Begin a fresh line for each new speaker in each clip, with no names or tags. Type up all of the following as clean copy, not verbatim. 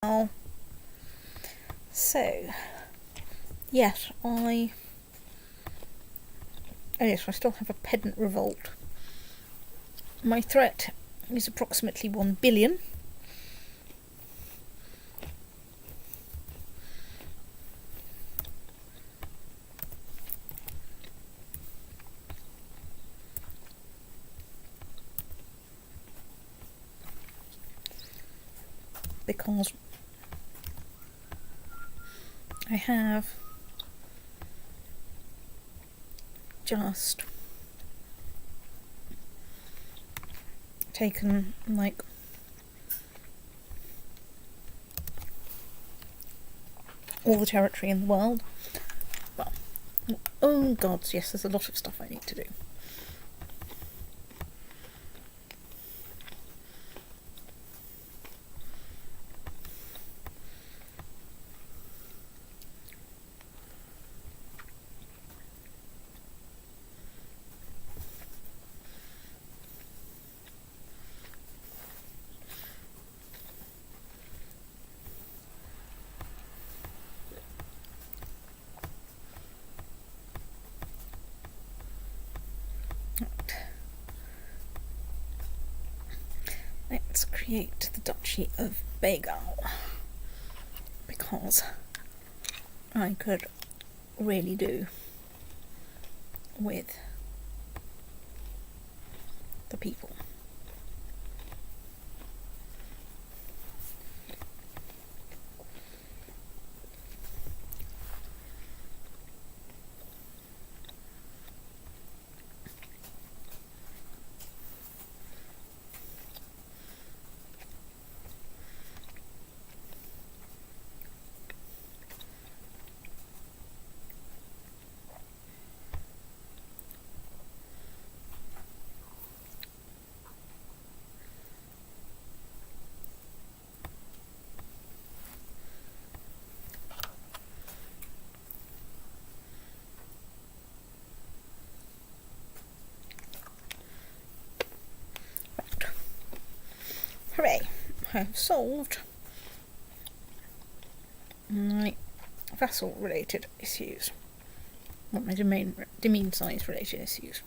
now. So, yes, I still have a pedant revolt. My threat is approximately 1 billion. Because I have just taken like all the territory in the world. Well, oh gods, yes, there's a lot of stuff I need to do. Let's create the Duchy of Begal, because I could really do with the people. Hooray! I have solved my vassal related issues. Not my domain size related issues.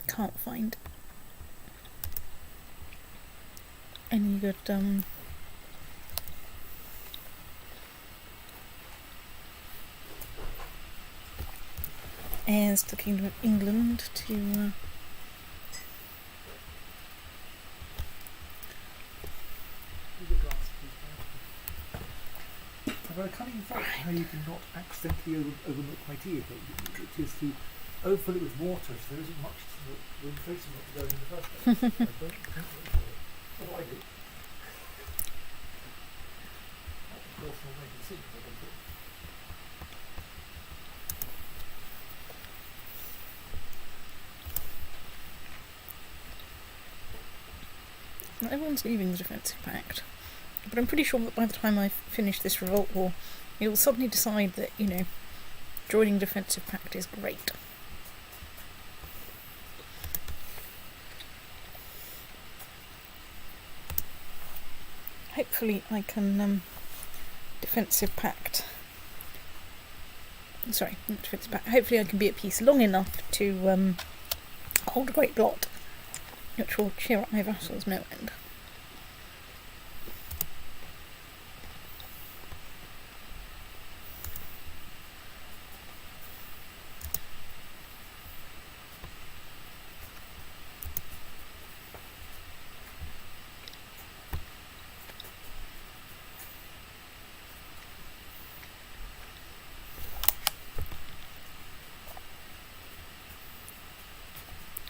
Can't find any good heirs to the Kingdom of England to
I've got a cunning thought how you can not accidentally overmilk my tea, which is to overfill it with water, so there isn't much room for it not to go in the first place. I don't think that's what I do. That's a personal way to see.
Everyone's leaving the defensive pact, but I'm pretty sure that by the time I've finished this revolt war, you'll suddenly decide that, you know, joining defensive pact is great. hopefully I can defensive pact. Sorry, not defensive pact. Hopefully I can be at peace long enough to hold a great blot, which will cheer up my vassals no end.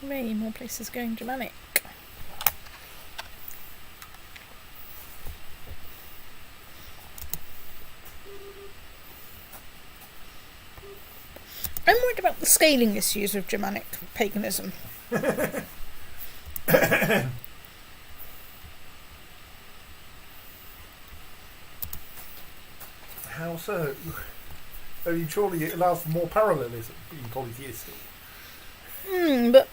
Hooray, more places going Germanic. I'm worried about the scaling issues of Germanic paganism.
How so? I mean, surely it allows for more parallelism being polytheistic.
But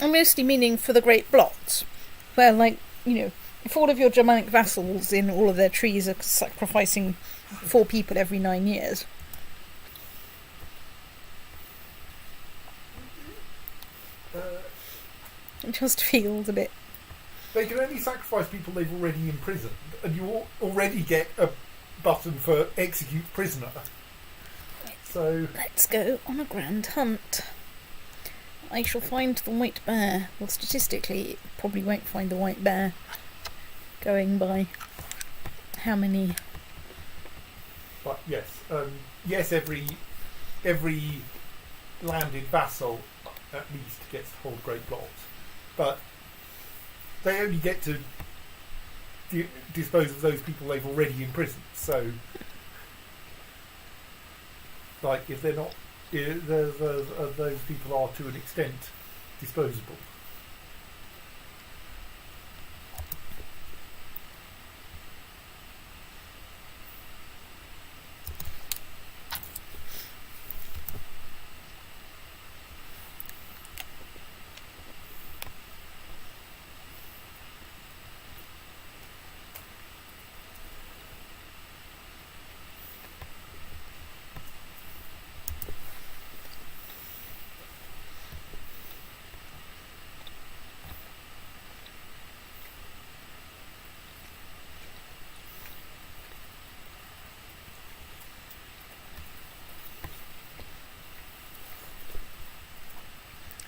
I'm mostly meaning for the great blots, where, like, if all of your Germanic vassals in all of their trees are sacrificing 4 people every 9 years. It just feels a bit...
They can only sacrifice people they've already imprisoned, and you already get a button for execute prisoner. So
let's go on a grand hunt. I shall find the white bear. Well, statistically, it probably won't find the white bear, going by how many...
But yes, every landed vassal at least gets to hold great blots. But they only get to dispose of those people they've already imprisoned. So, like, if they're not, those people are to an extent disposable.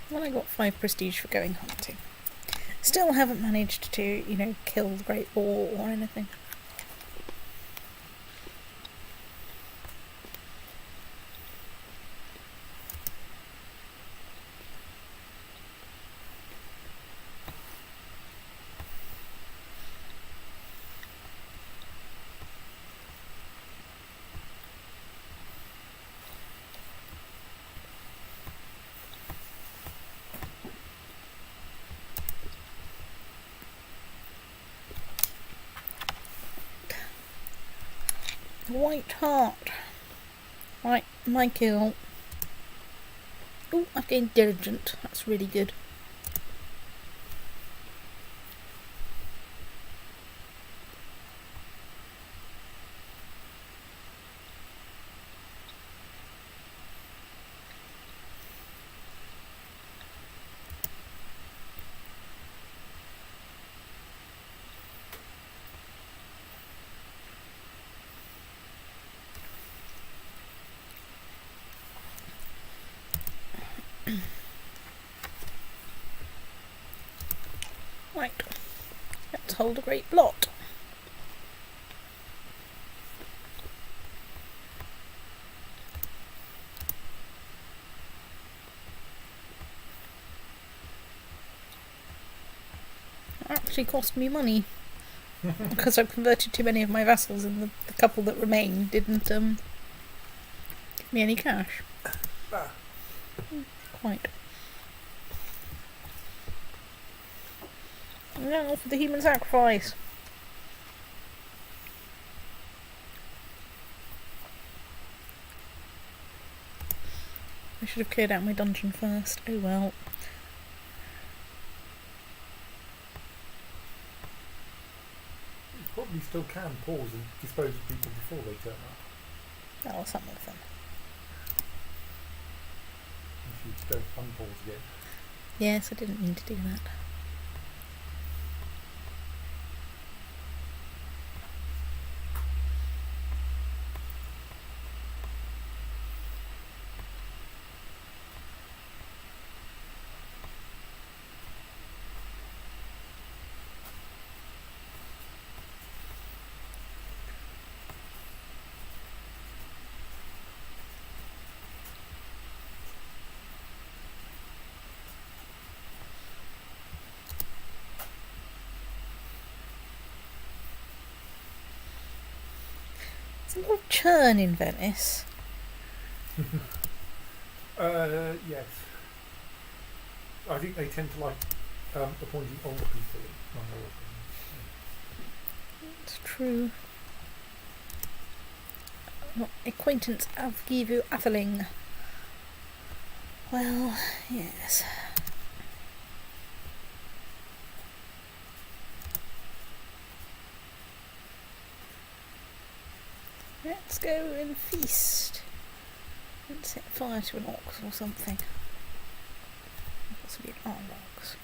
Well, I got 5 prestige for going hunting. Still haven't managed to, kill the great boar or anything. White heart. Right, my kill. Oh, I've gained diligent. That's really good. Right, let's hold a great blot. It actually cost me money because I've converted too many of my vassals, and the couple that remain didn't give me any cash. Quite. Now for the human sacrifice. I should have cleared out my dungeon first. Oh well.
probably still can pause and dispose of people before they turn up.
Oh, some of them.
If you don't unpause again.
Yes, I didn't mean to do that. There's a lot of churn in Venice.
Yes. I think they tend to like appointing older people among all of them.
It's true. Acquaintance of Givu Atheling. Well, yes. Let's go and feast. And set fire to an ox or something. Possibly an armed ox.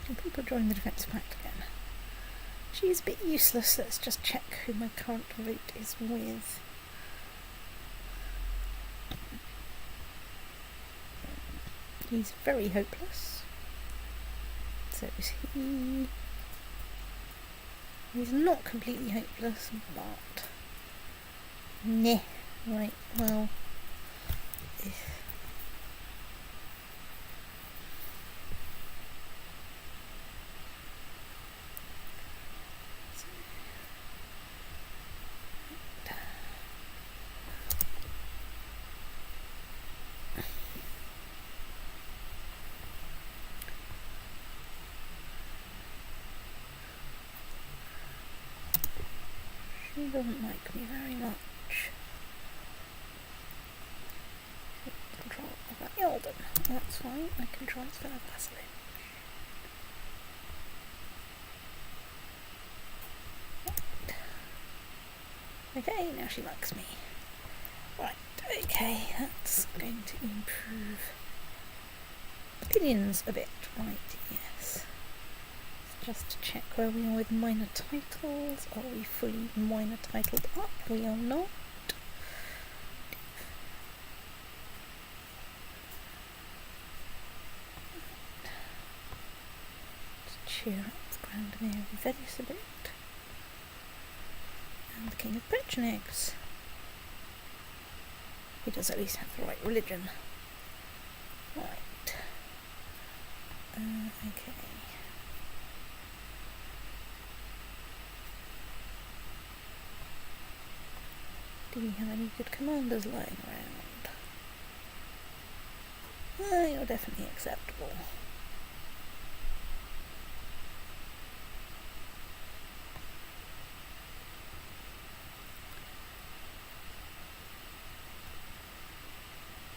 Can people join the defence pact again? She's a bit useless. Let's just check who my current vote is with. He's very hopeless. So is he. He's not completely hopeless, but... Nah. Right, well... She doesn't like me very much. Control over Eldon. That's fine, I can transfer Vaseline. Okay, now she likes me. Right, okay, that's going to improve opinions a bit. Right, yes. Just to check where we are with minor titles. Are we fully minor titled up? We are not. Just cheer up the Grand Mayor of Venice a bit. And the King of Pechenegs. He does at least have the right religion. Right. Okay. Do we have any good commanders lying around? You're definitely acceptable.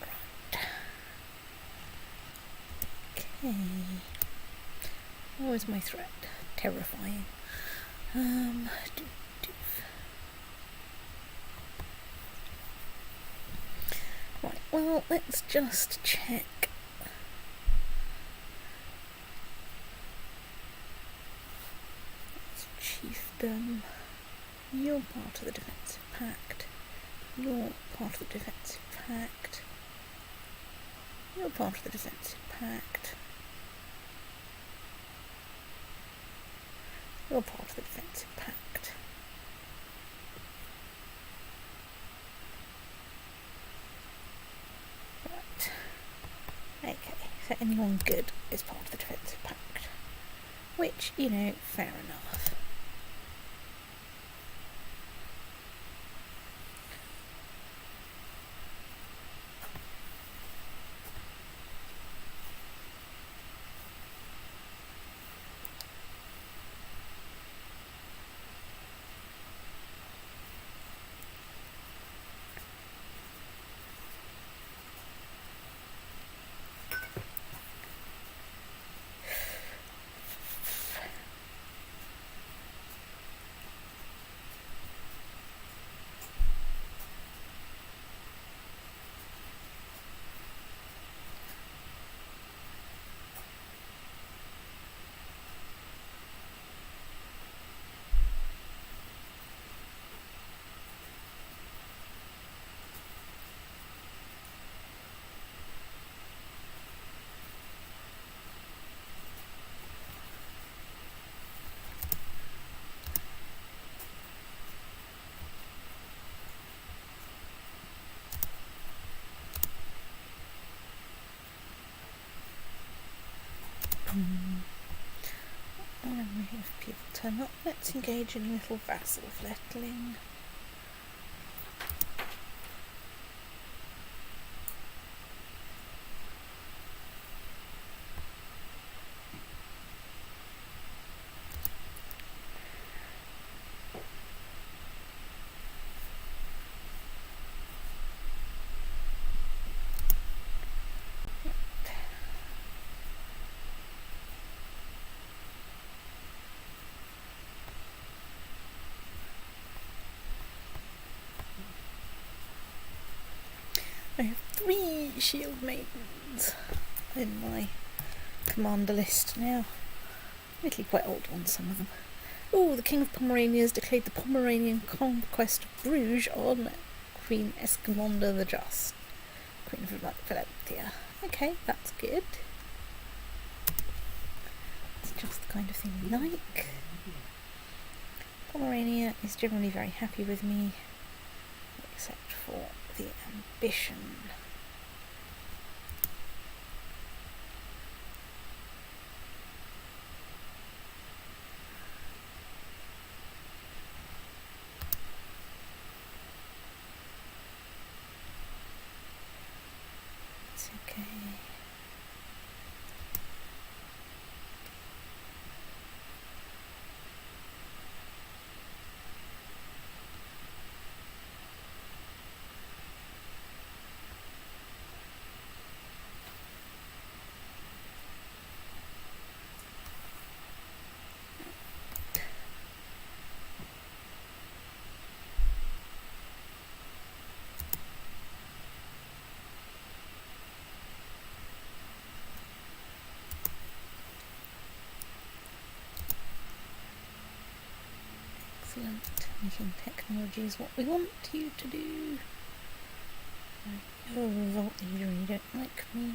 Right. Okay. What was my threat? Terrifying. Right, well, let's just check. It's chiefdom. You're part of the defensive pact. You're part of the defensive pact. You're part of the defensive pact. You're part of the defensive pact. Right. Okay, so anyone good is part of the defensive pact. Which, you know, fair enough. people turn up. Let's engage in a little vassal flettling. I have 3 shield maidens in my commander list now. Admittedly quite old ones, some of them. Oh, the King of Pomerania has declared the Pomeranian conquest of Bruges on Queen Escamanda the Just, Queen of Valentia. Okay, that's good. It's just the kind of thing we like. Pomerania is generally very happy with me, except for the ambition. It's okay. Excellent. Making technology is what we want you to do. You're a revolt leader and you don't like me.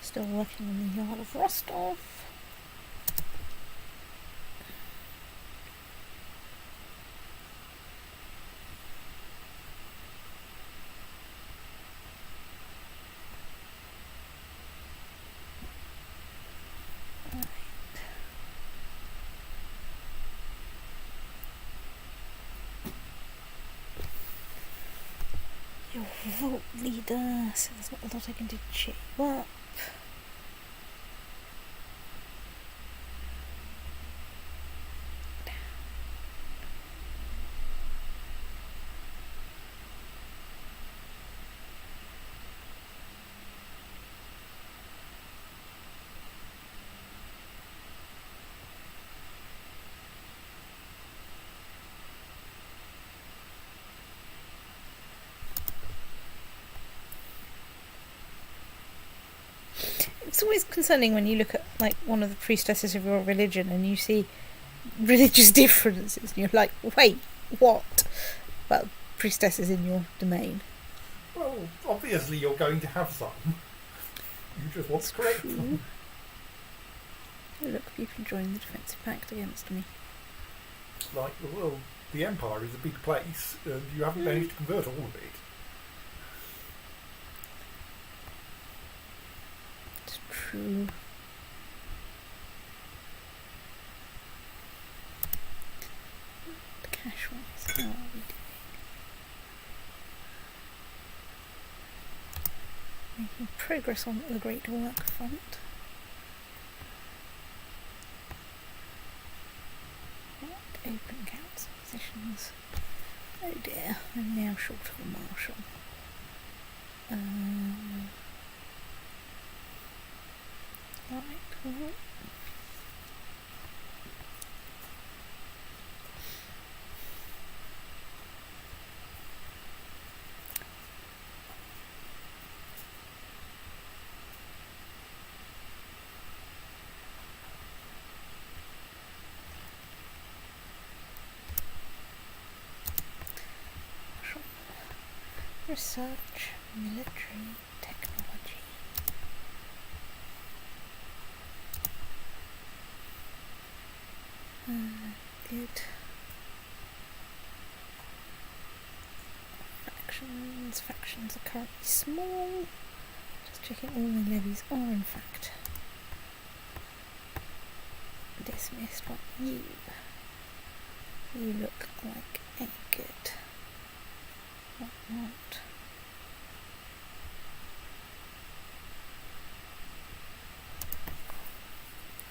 Still working on the Yard of Rostov. You're a revolt leader, so there's not a lot I can do to cheer you up. It's always concerning when you look at like one of the priestesses of your religion and you see religious differences and you're like, wait, what? Well, priestesses in your domain.
Well, obviously you're going to have some. You just want to correct them.
Oh, look, people join the defensive pact against me.
Like, well, the Empire is a big place and you haven't managed to convert all of it.
It's true. The cash wise, how are we doing? Making progress on the great work front. Open council positions. Oh dear, I'm now short of a marshal. Right, well. Research military technology. Good. Factions are currently small. Just checking all my levies are in fact dismissed. But you look like a good. What not?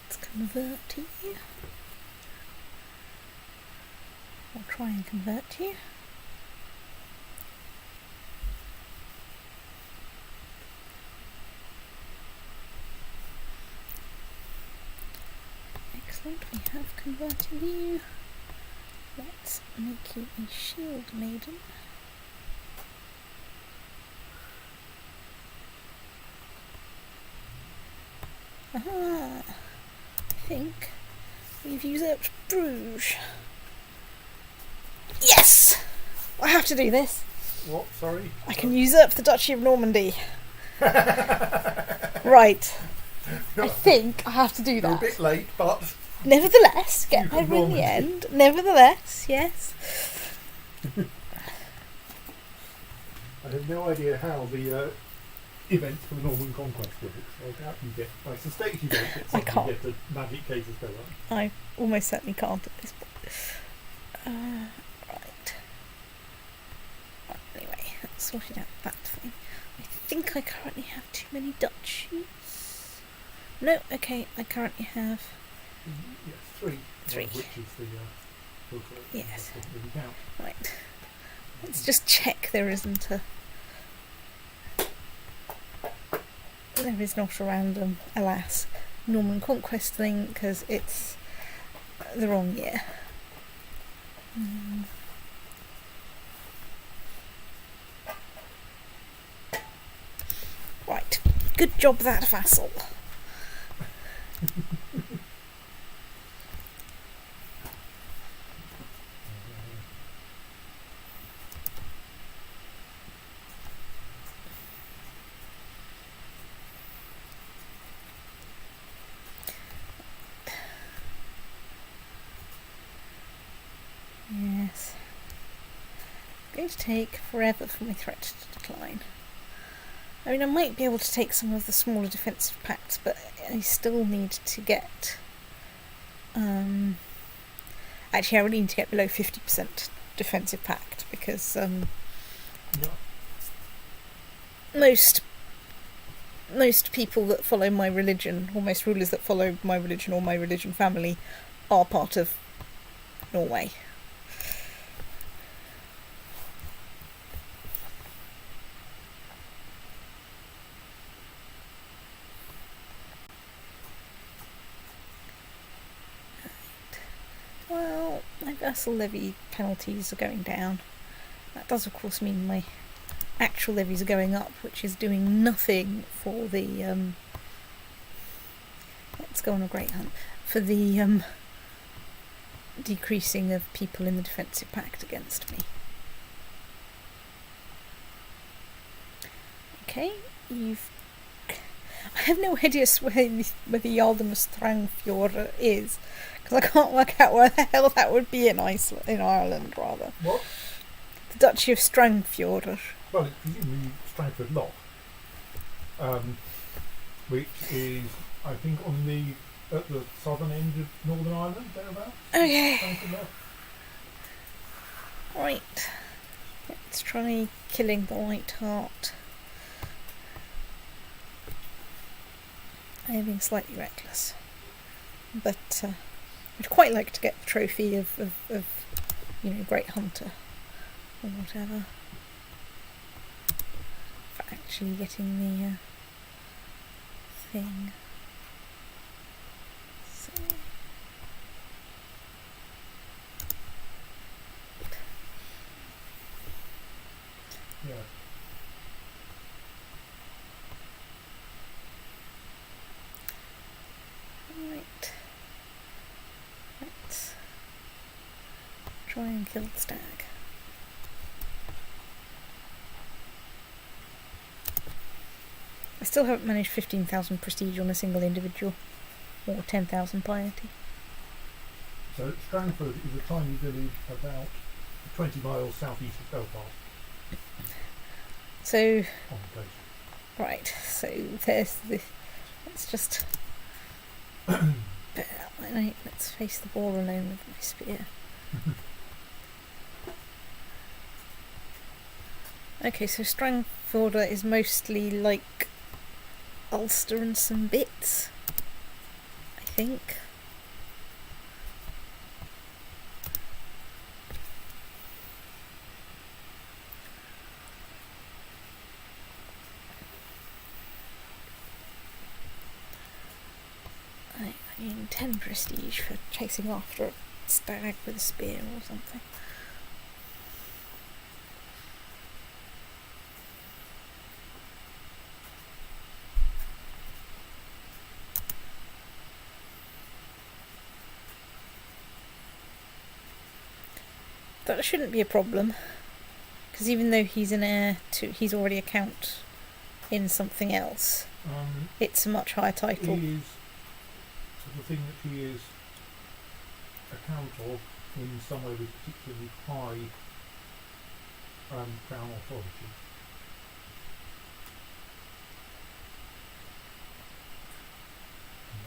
Let's convert you. I'll try and convert you. Excellent, we have converted you. Let's make you a shield maiden. Aha! I think we've usurped Bruges. Yes! I have to do this.
What? Sorry?
I can usurp the Duchy of Normandy. Right. I think I have to do that.
You're a bit late, but...
Nevertheless, get there in the end. Nevertheless, yes.
I have no idea how the events for the Norman Conquest work. So I doubt you get... I suspect you don't get something.
can't.
You get the magic cases go up.
I almost certainly can't at this point. Right. Anyway, that's sorted out that thing. I think I currently have too many duchies. No, okay, I currently have...
Yes, three.
Three.
Which is the total.
Yes.
Really count.
Right. Let's just check there isn't a... There is not a random, alas, Norman Conquest thing, because it's the wrong year. Right. Good job, that vassal. Yes. It's going to take forever for my threat to decline. I mean, I might be able to take some of the smaller defensive pacts, but I still need to get... Actually, I really need to get below 50% defensive pact, because most people that follow my religion, or most rulers that follow my religion or my religion family, are part of Norway. Well, my vassal levy penalties are going down. That does of course mean my actual levies are going up, which is doing nothing for the let's go on a great hunt for the decreasing of people in the defensive pact against me. Okay, I have no idea where the Jarldemus Strangfjord is, because I can't work out where the hell that would be in Ireland, rather.
What?
The Duchy of Strangfjord.
Well, it's presumably Strangford Loch, which is, I think, at the southern end of Northern Ireland, thereabouts.
Okay.
Strangford Loch.
Right. Let's try killing the White Hart. I am being slightly reckless, but I'd quite like to get the trophy of Great Hunter or whatever for actually getting the thing. So.
Yeah.
Right. Let's try and kill the stag. I still haven't managed 15,000 prestige on a single individual, or 10,000 piety.
So Strangford is a tiny village about 20 miles southeast of Belfast.
So,
On the coast.
right, so there's the... Let's just... Let's face the ball alone with my spear. Okay, so Strangford is mostly like Ulster and some bits, I think. I mean, 10 prestige for chasing after a stag with a spear or something. That shouldn't be a problem, because even though he's an heir to, he's already a count in something else. It's a much higher title.
He is, so the thing that he is a count of in somewhere with particularly high crown authority.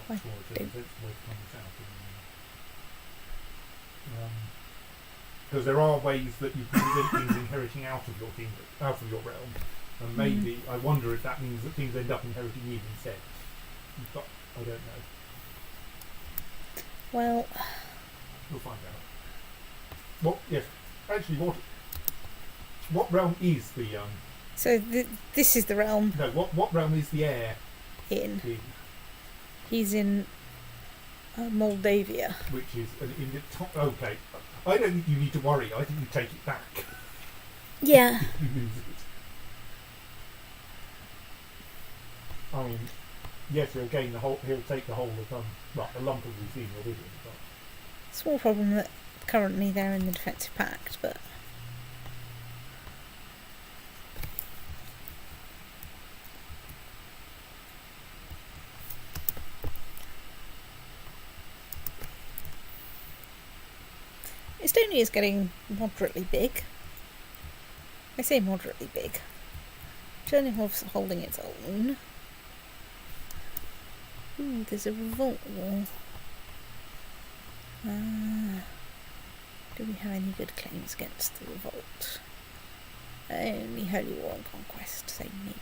I'm not sure if that's where it comes out in because there are ways that you can prevent things inheriting out of your kingdom, out of your realm, and maybe I wonder if that means that things end up inheriting you instead. But I don't know.
Well,
We'll find out. What? Yes. Actually, what realm is the
so this is the realm
No. What realm is the heir
in.
in?
He's in Moldavia.
Which is in the top. Okay. I don't think you need to worry. I think you take it back.
Yeah.
You lose it. I mean, yes, he'll gain the whole. He'll take the whole of a lump of his senior with him. But
Small problem that currently they're in the defensive pact, but Estonia is getting moderately big. I say moderately big. Chernihov's holding its own. Ooh, there's a revolt war. Do we have any good claims against the revolt? Only Holy War and Conquest, so maybe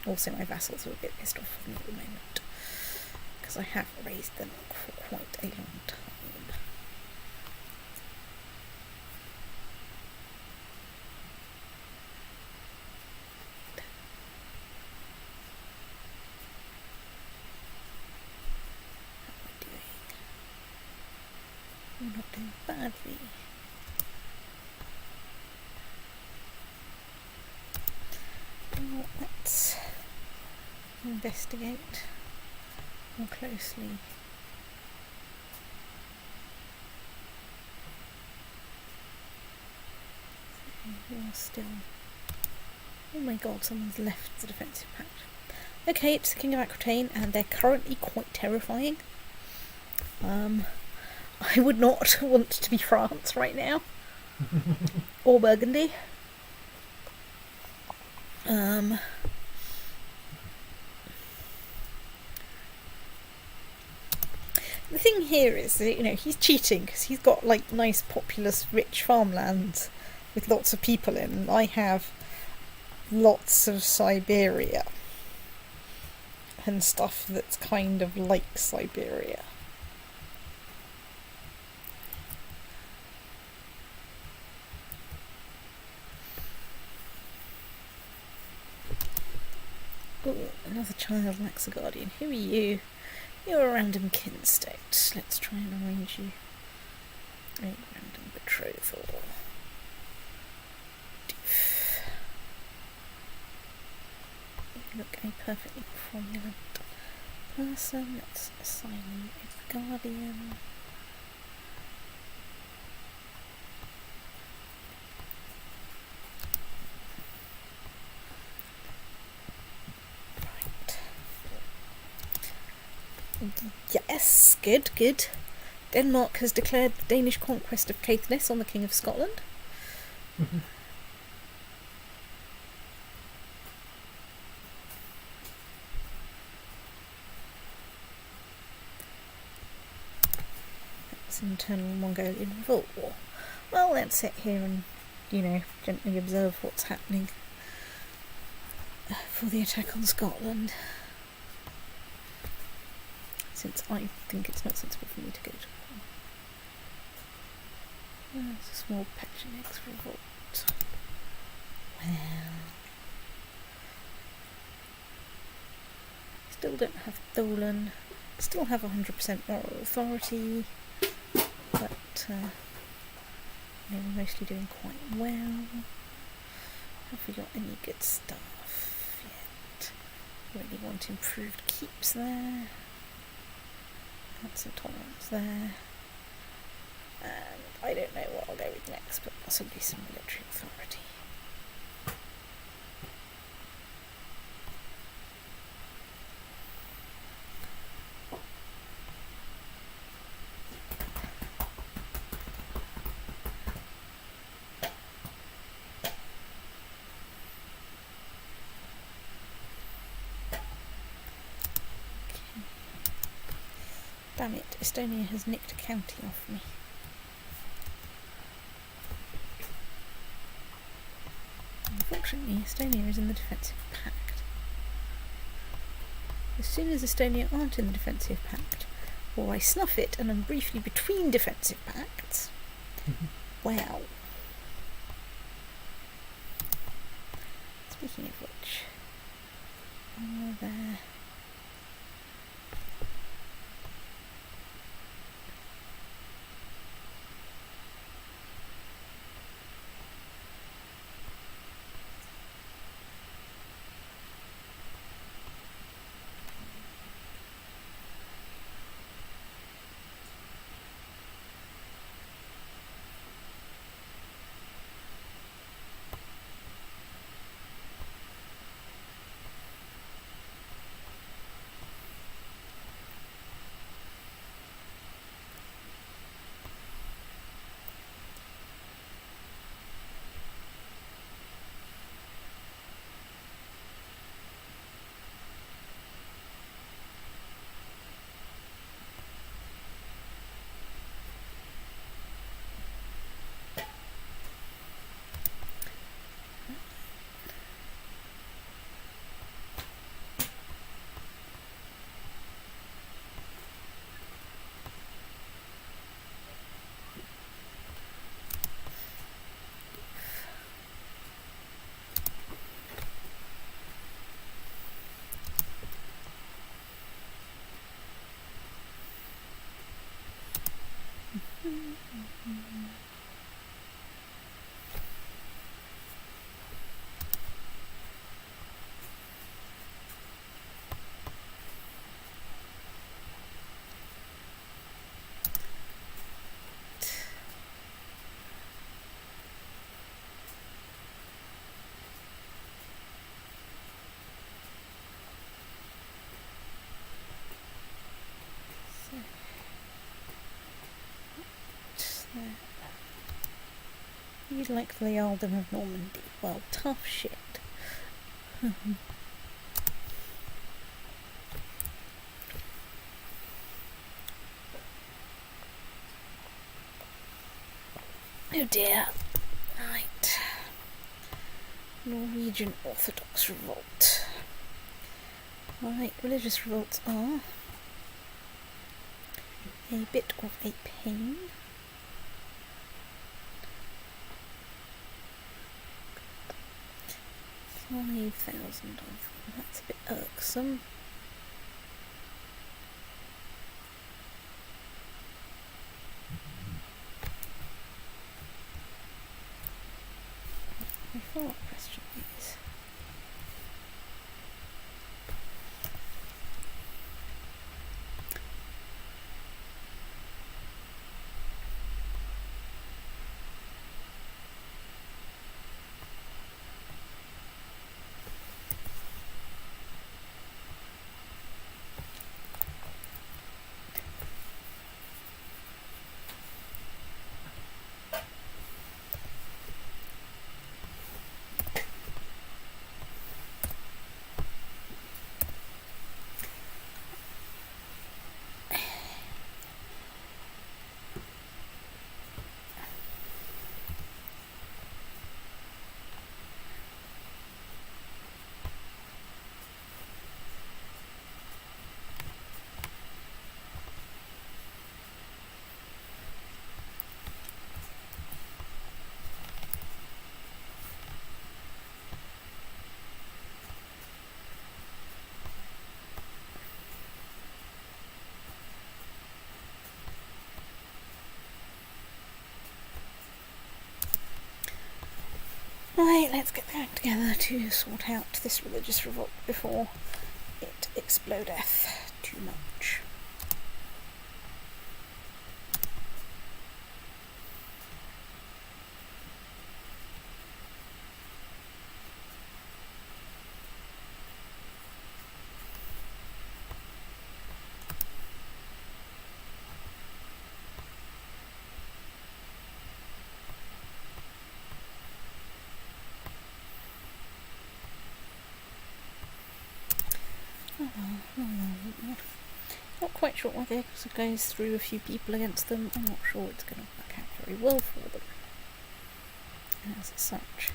not. Also, my vassals are a bit pissed off with me at the moment, because I have raised them for quite a long time. We're not doing badly. Well, let's investigate more closely. You're still... Oh my god, someone's left the defensive pact. Okay, it's the King of Aquitaine, and they're currently quite terrifying. I would not want to be France right now. Or Burgundy. The thing here is that, you know, he's cheating because he's got like nice, populous, rich farmlands with lots of people in. I have lots of Siberia and stuff that's kind of like Siberia. Ooh, another child lacks a guardian. Who are you? You're a random kin state. Let's try and arrange you a random betrothal. You look a perfectly formulate person. Let's assign you a guardian. Yes, good, good. Denmark has declared the Danish conquest of Caithness on the King of Scotland. That's an internal Mongolian revolt war. Well, let's sit here and, gently observe what's happening for the attack on Scotland. Since I think it's not sensible for me to go to war. There's a small Pechenex revolt. Well, still don't have Dolan. Still have 100% moral authority, but we're mostly doing quite well. Have we got any good stuff yet? Really want improved keeps there. That's some tolerance there. And I don't know what I'll go with next, but possibly some military authority. Damn it, Estonia has nicked a county off me. Unfortunately, Estonia is in the defensive pact. As soon as Estonia aren't in the defensive pact, or I snuff it and I'm briefly between defensive pacts, wow. Speaking of which, there. You'd like the Earldom of Normandy. Well, tough shit. Oh dear. Right. Norwegian Orthodox Revolt. Right, religious revolts are a bit of a pain. 5,000 of them. That's a bit irksome. My follow-up question is, Right, let's get back together to sort out this religious revolt before it explodeth too much. Not quite sure whether it goes through a few people against them. I'm not sure it's going to work out very well for them as such.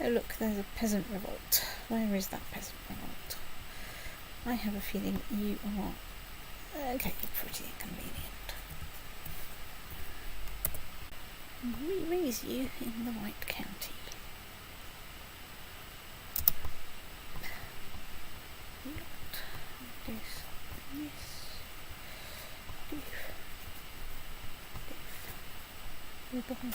Oh look, there's a peasant revolt. Where is that peasant revolt? I have a feeling you are pretty inconvenient. Re-raise you in the right county. Behind.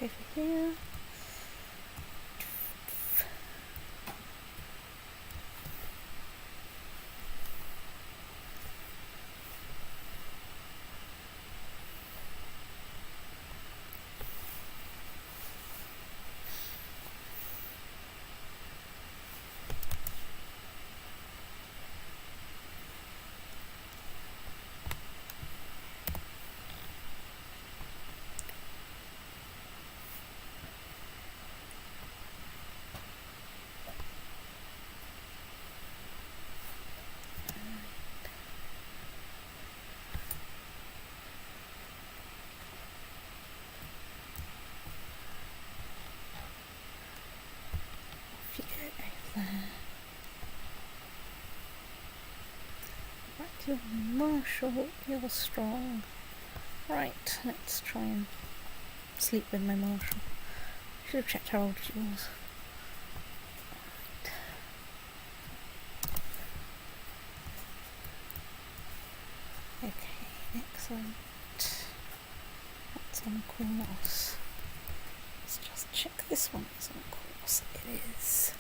Over here. Right, you're marshal, you're strong. Right, let's try and sleep with my marshal. Should have checked how old she was. Right. Okay, excellent. That's on course. Let's just check this one is on course. It is.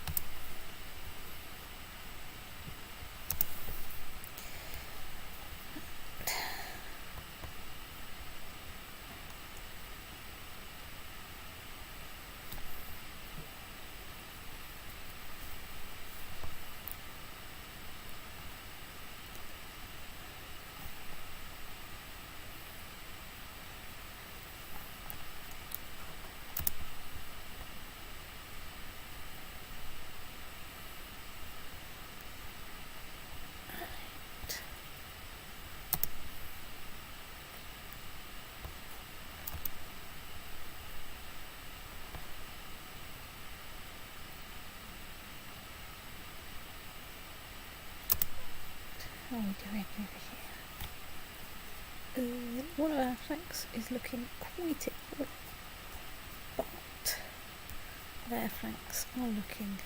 How are we doing over here? One of our flanks is looking quite ill, but their flanks are looking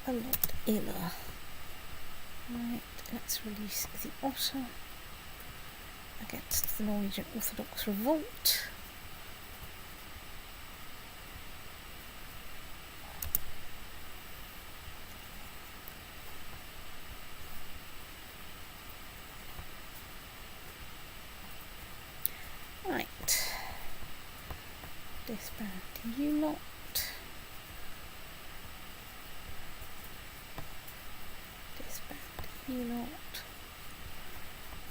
a lot iller. Right, let's release the otter against the Norwegian Orthodox revolt. Right, disband you lot. Disband you lot.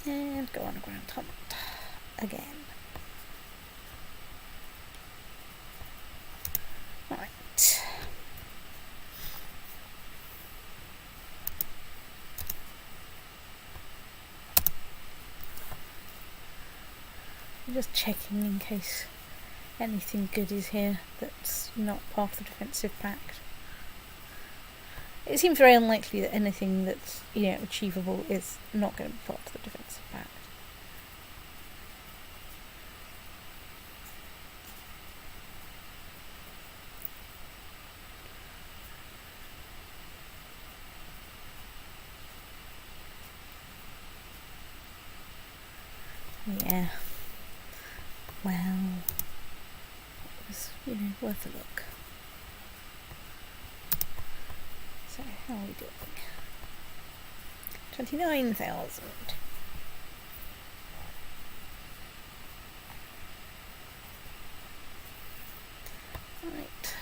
And go on a ground hunt again. Right. I'm just checking in case anything good is here that's not part of the defensive pact. It seems very unlikely that anything that's, achievable is not going to be part of the defensive pact. Yeah. Well, it was, worth a look. So, how are we doing? 29,000. Right.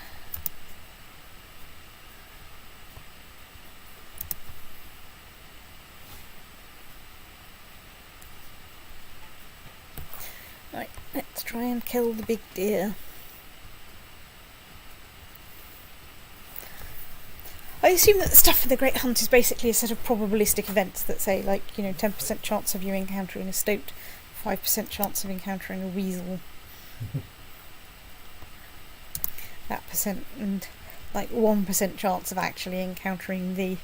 Right, let's try and kill the big deer. I assume that the stuff in the Great Hunt is basically a set of probabilistic events that say, 10% chance of you encountering a stoat, 5% chance of encountering a weasel, that percent, and 1% chance of actually encountering the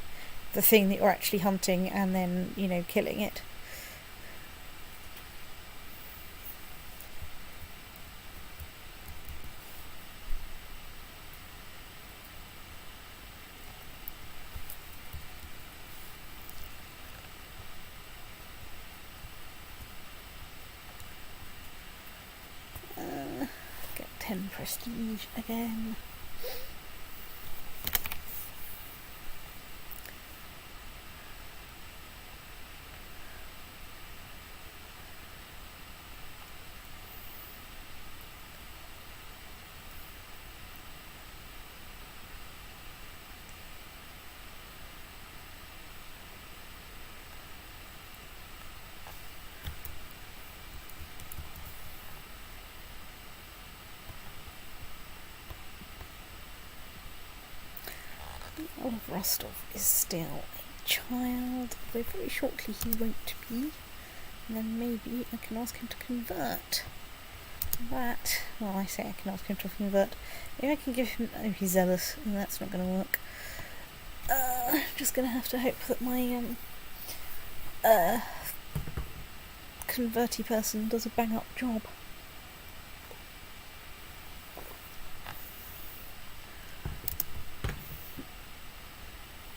thing that you're actually hunting and then, killing it. Get 10 prestige again. Olaf Rostov is still a child, although very shortly he won't be. And then maybe I can ask him to convert. That, well, I say I can ask him to convert. Maybe I can give him, oh, he's zealous, and that's not going to work. I'm just going to have to hope that my converty person does a bang-up job.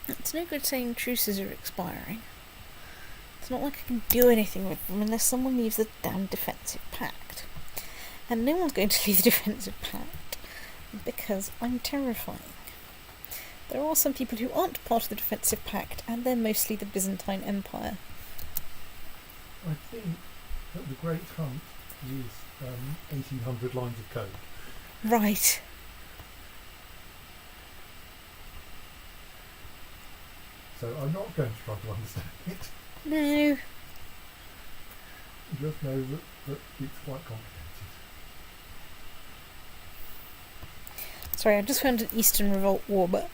It's no good saying truces are expiring. It's not like I can do anything with them unless someone leaves the damn defensive pact. And no one's going to leave the defensive pact because I'm terrifying. There are some people who aren't part of the defensive pact, and they're mostly the Byzantine Empire.
I think that the Great Hunt is 1,800 lines of code.
Right.
So I'm not going to try to understand it.
No.
Just know that it's quite complicated.
Sorry, I just found an Eastern Revolt war, but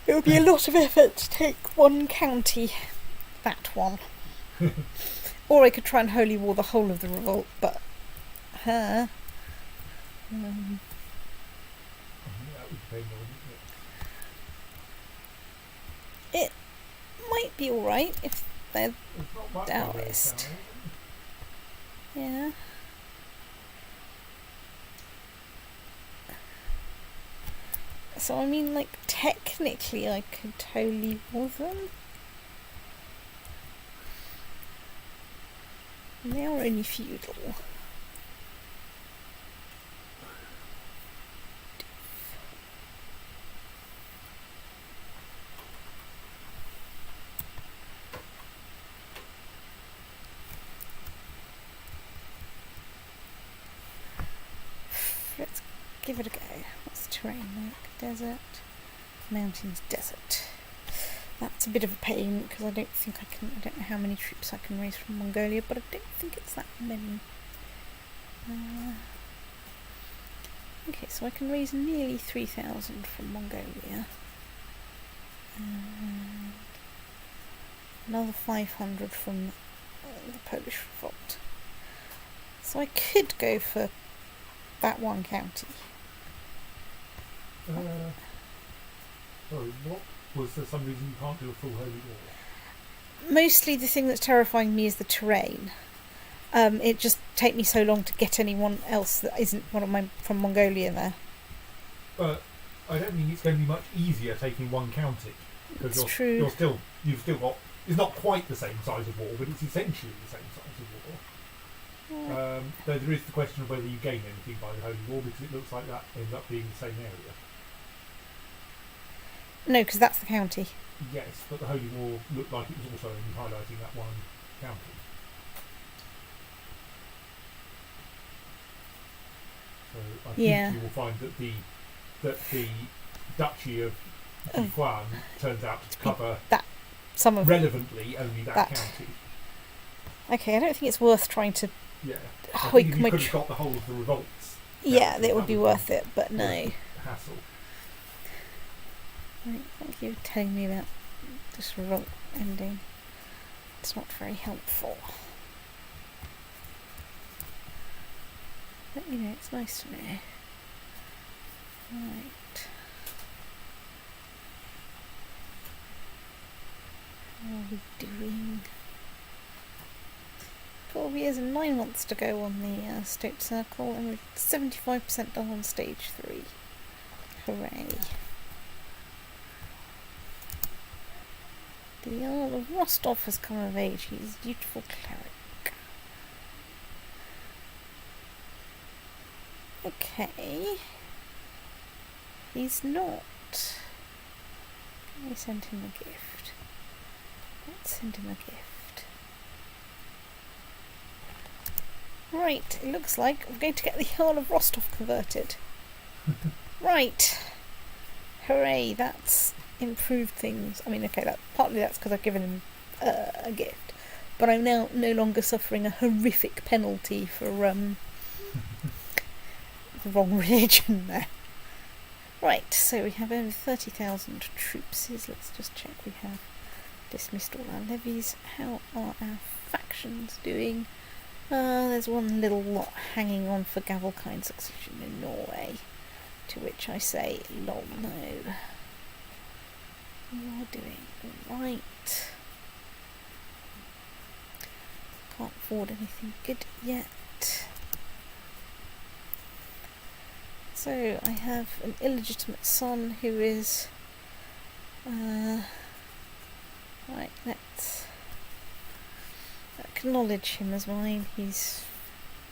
it would be a lot of effort to take one county. That one. Or I could try and holy war the whole of the revolt, but
That would pay more, wouldn't
it might be alright if they're
it? It's not much
Taoist. Yeah. So I mean, technically I could holy war them. And they are only feudal. Let's give it a go. What's the terrain like? Desert, mountains, desert. That's a bit of a pain because I don't know how many troops I can raise from Mongolia, but I don't think it's that many. Okay, so I can raise nearly 3,000 from Mongolia. And another 500 from the Polish revolt. So I could go for that one county.
Sorry, what was there some reason you can't do a full holy war?
Mostly the thing that's terrifying me is the terrain. It just take me so long to get anyone else that isn't from Mongolia there.
But I don't think it's going to be much easier taking one county. Because you've still got. It's not quite the same size of war, but it's essentially the same size of war. Though there is the question of whether you gain anything by the holy war, because it looks like that ends up being the same area.
No, because that's the county.
Yes, but the holy war looked like it was also only highlighting that one county. So I think you will find that the Duchy of CK2 turns out to cover relevantly only that county.
Okay, I don't think it's worth trying to.
Yeah, I think if you could have got the whole of the revolts.
Yeah, that would be worth it, but no.
Hassle.
Right, thank you for telling me about this revolt ending. It's not very helpful. But it's nice to know. Right. How are we doing? 12 years and 9 months to go on the state circle, and we're 75% done on stage 3. Hooray. The Earl of Rostov has come of age. He's a dutiful cleric. Okay. He's not. Can I send him a gift? Let's send him a gift. Right, it looks like we're going to get the Earl of Rostov converted. Right. Hooray, that's improved things. I mean, okay, partly that's because I've given him a gift, but I'm now no longer suffering a horrific penalty for the wrong religion there. Right, so we have over 30,000 troops. Let's just check we have dismissed all our levies. How are our factions doing? There's one little lot hanging on for Gavelkind succession in Norway, to which I say, lol, no. You're doing right. Can't afford anything good yet. So I have an illegitimate son who is right, let's acknowledge him as mine. He's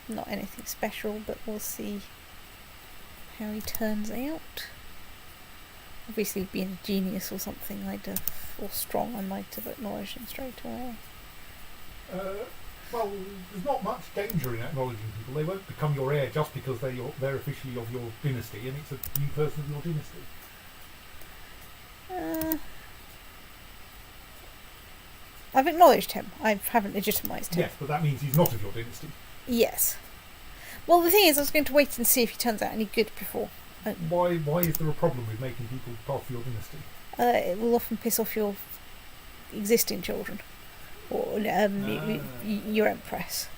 not anything special, but we'll see how he turns out. Obviously, being a genius or something, or strong, I might have acknowledged him straight away.
Well, there's not much danger in acknowledging people. They won't become your heir just because they're officially of your dynasty, and it's a new person of your dynasty.
I've acknowledged him. I haven't legitimised him.
Yes, but that means he's not of your dynasty.
Yes. Well, the thing is, I was going to wait and see if he turns out any good before.
Why is there a problem with making people part of your dynasty?
It will often piss off your existing children, or your empress,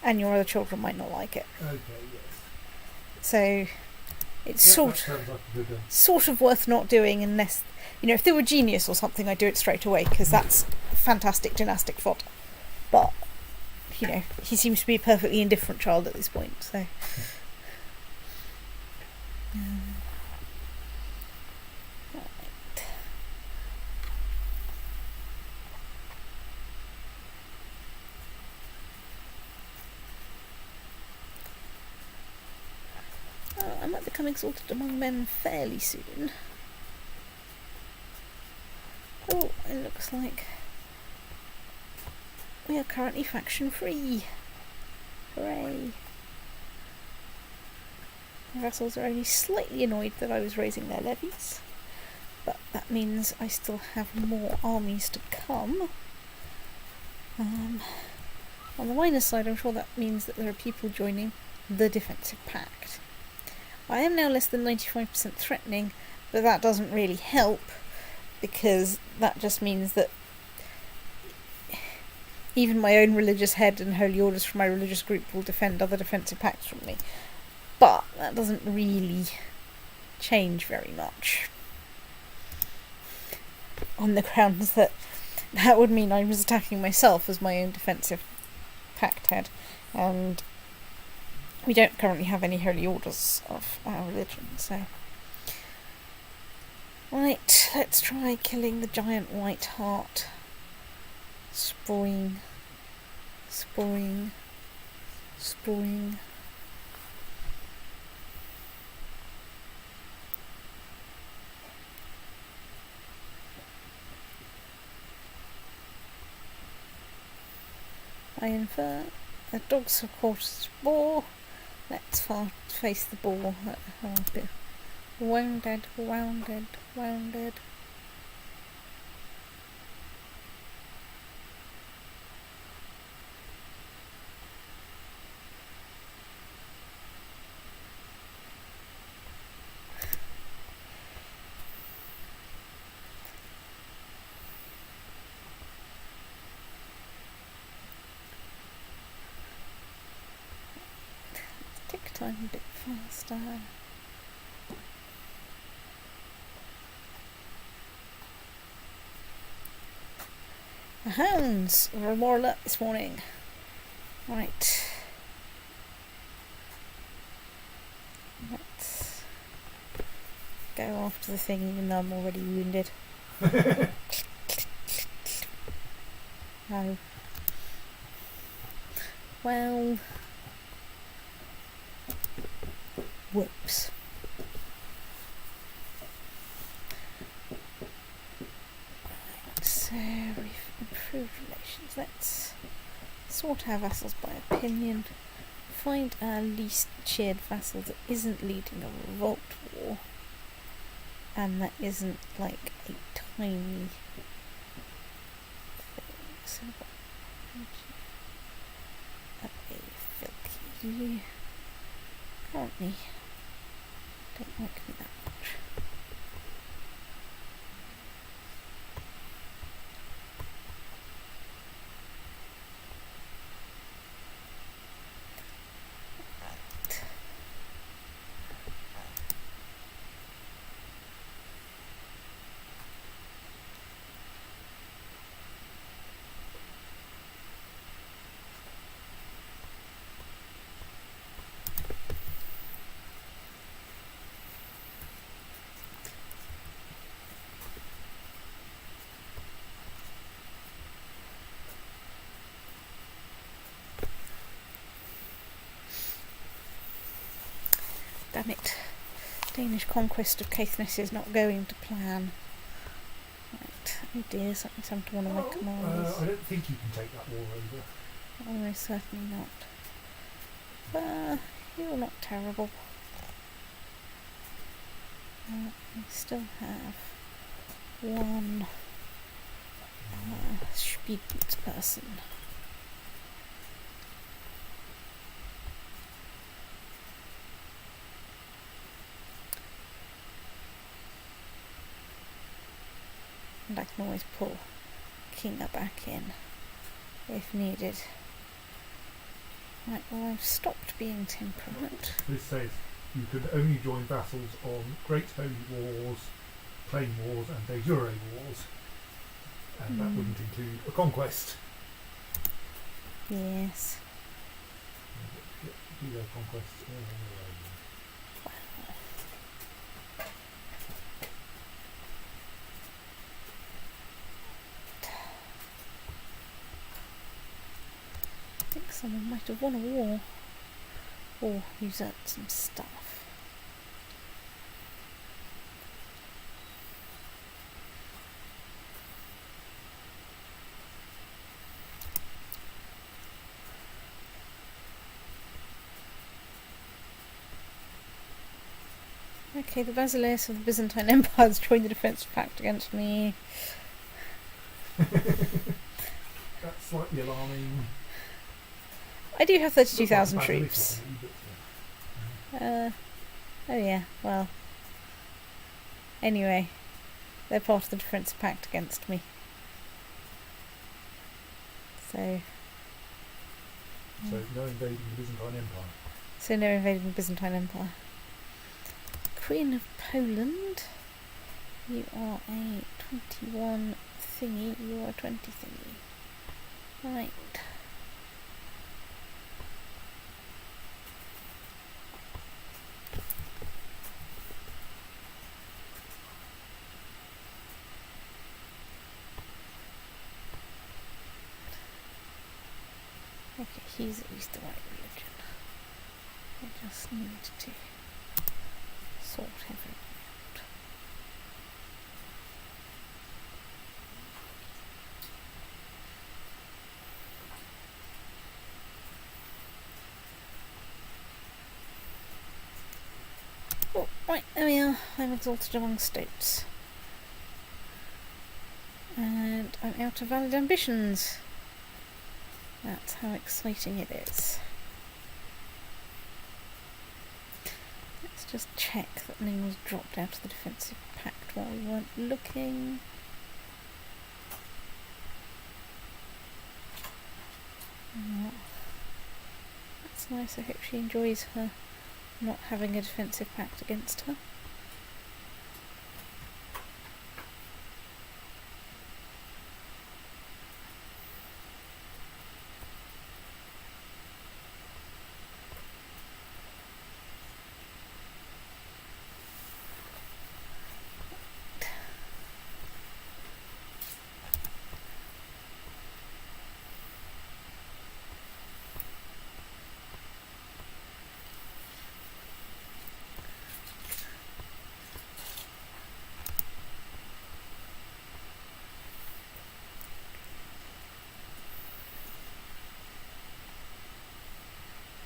and your other children might not like it.
Okay, yes.
So it's
sort
of worth not doing unless, if they were genius or something, I'd do it straight away because that's fantastic dynastic fodder. But he seems to be a perfectly indifferent child at this point, so. Right. I might become exalted among men fairly soon. Oh, it looks like we are currently faction free. Hooray. My vassals are only slightly annoyed that I was raising their levies, but that means I still have more armies to come. On the minus side, I'm sure that means that there are people joining the Defensive Pact. I am now less than 95% threatening, but that doesn't really help, because that just means that even my own religious head and holy orders from my religious group will defend other defensive pacts from me. But that doesn't really change very much. On the grounds that would mean I was attacking myself as my own defensive pact head, and we don't currently have any holy orders of our religion, so... Right, let's try killing the giant white heart. Spoing. I infer the dogs have caught its boar. Let's face the boar. Wounded. Tick time a bit faster. The hounds were more alert this morning. Right. Let's go after the thing even though I'm already wounded. Oh. Well. Whoops. So we've improved relations. Let's sort our vassals by opinion. Find our least cheered vassal that isn't leading a revolt war. And that isn't like a tiny thing. So you currently don't like me that much. Damn it. Danish conquest of Caithness is not going to plan. Right. Oh dear, something's happened to one of my commanders.
I don't think you can take that war over.
Almost certainly not. You're not terrible. We still have one Spiegels person. And I can always pull Kinga back in if needed. Right, well I've stopped being temperate.
This says you can only join vassals on Great Holy Wars, Plain Wars and De Jure Wars. And that wouldn't include a conquest.
Yes.
Do their conquests all on their own.
I think someone might have won a war or usurped some stuff. Okay, the Basileus of the Byzantine Empire has joined the defensive pact against me.
That's slightly alarming.
I do have 32,000
Not like
troops.
Basileus,
Oh yeah, well. Anyway, they're part of the defensive pact against me. So
no invading the Byzantine Empire.
So no invading the Byzantine Empire. Queen of Poland. You are a 21 thingy. You are a 20 thingy. Right. Okay, he's at least the right religion. I just need to sort everything out. Oh, right, there we are. I'm exalted among states. And I'm out of valid ambitions. That's how exciting it is. Let's just check that nothing was dropped out of the defensive pact while we weren't looking. Oh, that's nice. I hope she enjoys her not having a defensive pact against her.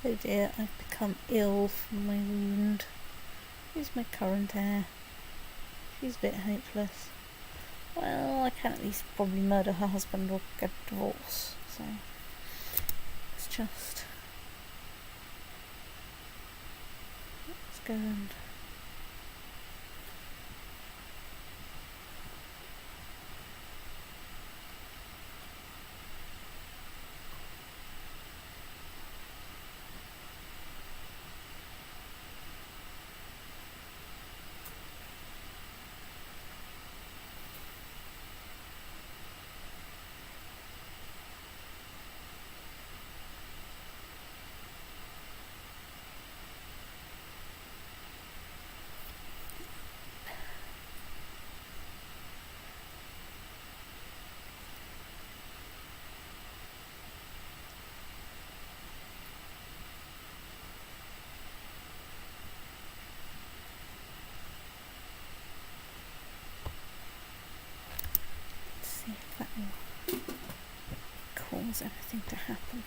Oh dear, I've become ill from my wound. Who's my current heir? She's a bit hopeless. Well, I can at least probably murder her husband or get a divorce, so let's just... let's go and... see if that will cause anything to happen.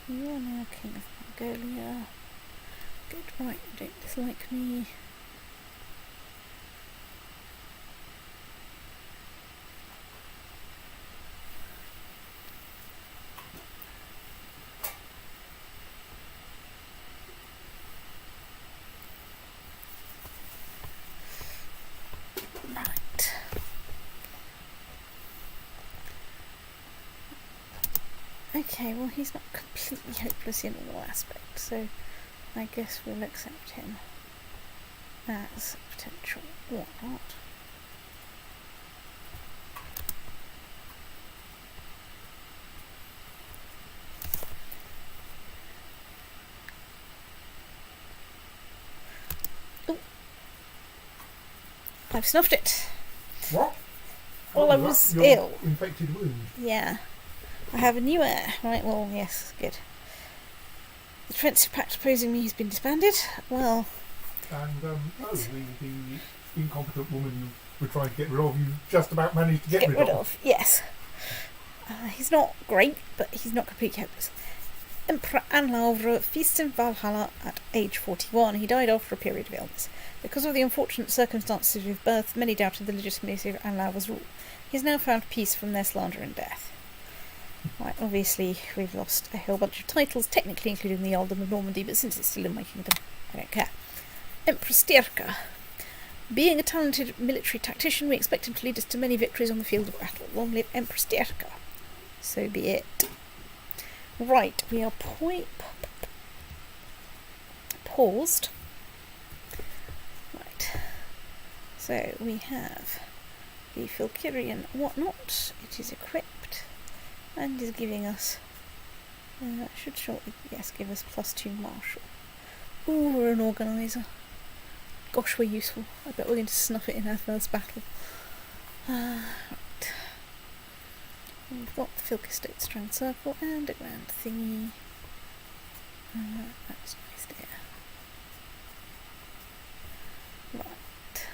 You are now King of Mongolia. Good, right, you don't dislike me. Right. Okay, well he's not completely hopeless in all aspects, so I guess we'll accept him as a potential whatnot. Oh, I've snuffed it.
What?
Well, I was ill.
Infected wound.
Yeah. I have a new heir. Right, well, yes, good. The defensive pact opposing me has been disbanded. Well...
And, the incompetent woman you were trying to get rid of, you just about managed to get rid of.
Yes. He's not great, but he's not completely hopeless. Emperor Naddoðr feasts in Valhalla at age 41. He died after a period of illness. Because of the unfortunate circumstances of his birth, many doubted the legitimacy of Naddoðr's rule. He has now found peace from their slander and death. Right, obviously we've lost a whole bunch of titles, technically including the Earldom of Normandy, but since it's still in my kingdom, I don't care. Emperor Styrka. Being a talented military tactician, we expect him to lead us to many victories on the field of battle. Long live Emperor Styrka. So be it. Right, we are paused. Right. So we have the Valkyrian whatnot. It is equipped and is giving us should shortly give us +2 martial. Ooh, we're an organiser. Gosh, we're useful. I bet we're going to snuff it in our first battle. Right. We've got the Filk Estate Strand Circle and a grand thingy. That's nice there. Right.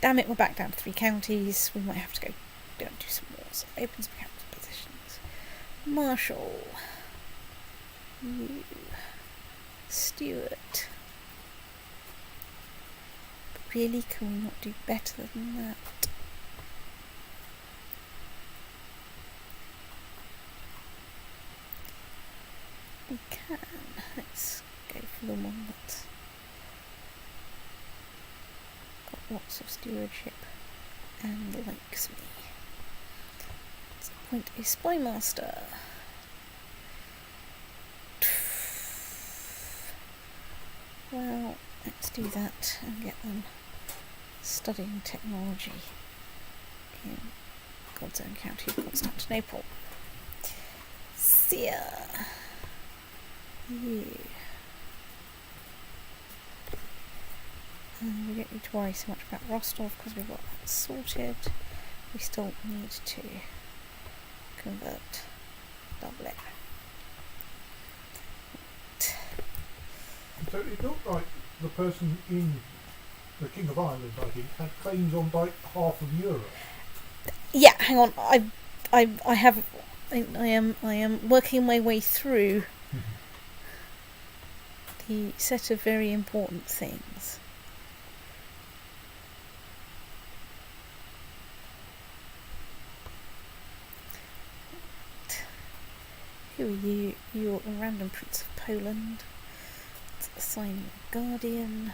Damn it, we're back down to 3 counties. We might have to go and do some more. So open some county positions. Marshal. You. Stuart. But really, can we not do better than that? We can. Let's go for the one that's got lots of stewardship and likes me. Let's appoint a spy master. Well, let's do that and get them studying technology in God's own county of Constantinople. See ya! You. We don't need to worry so much about Rostov because we've got that sorted. We still need to convert Dublin.
So it looked like the person in the King of Ireland, I think, had claims on like half of Europe.
Yeah, hang on. I am working my way through the set of very important things. Who are you? You're a random Prince of Poland. Let's assign you a Guardian.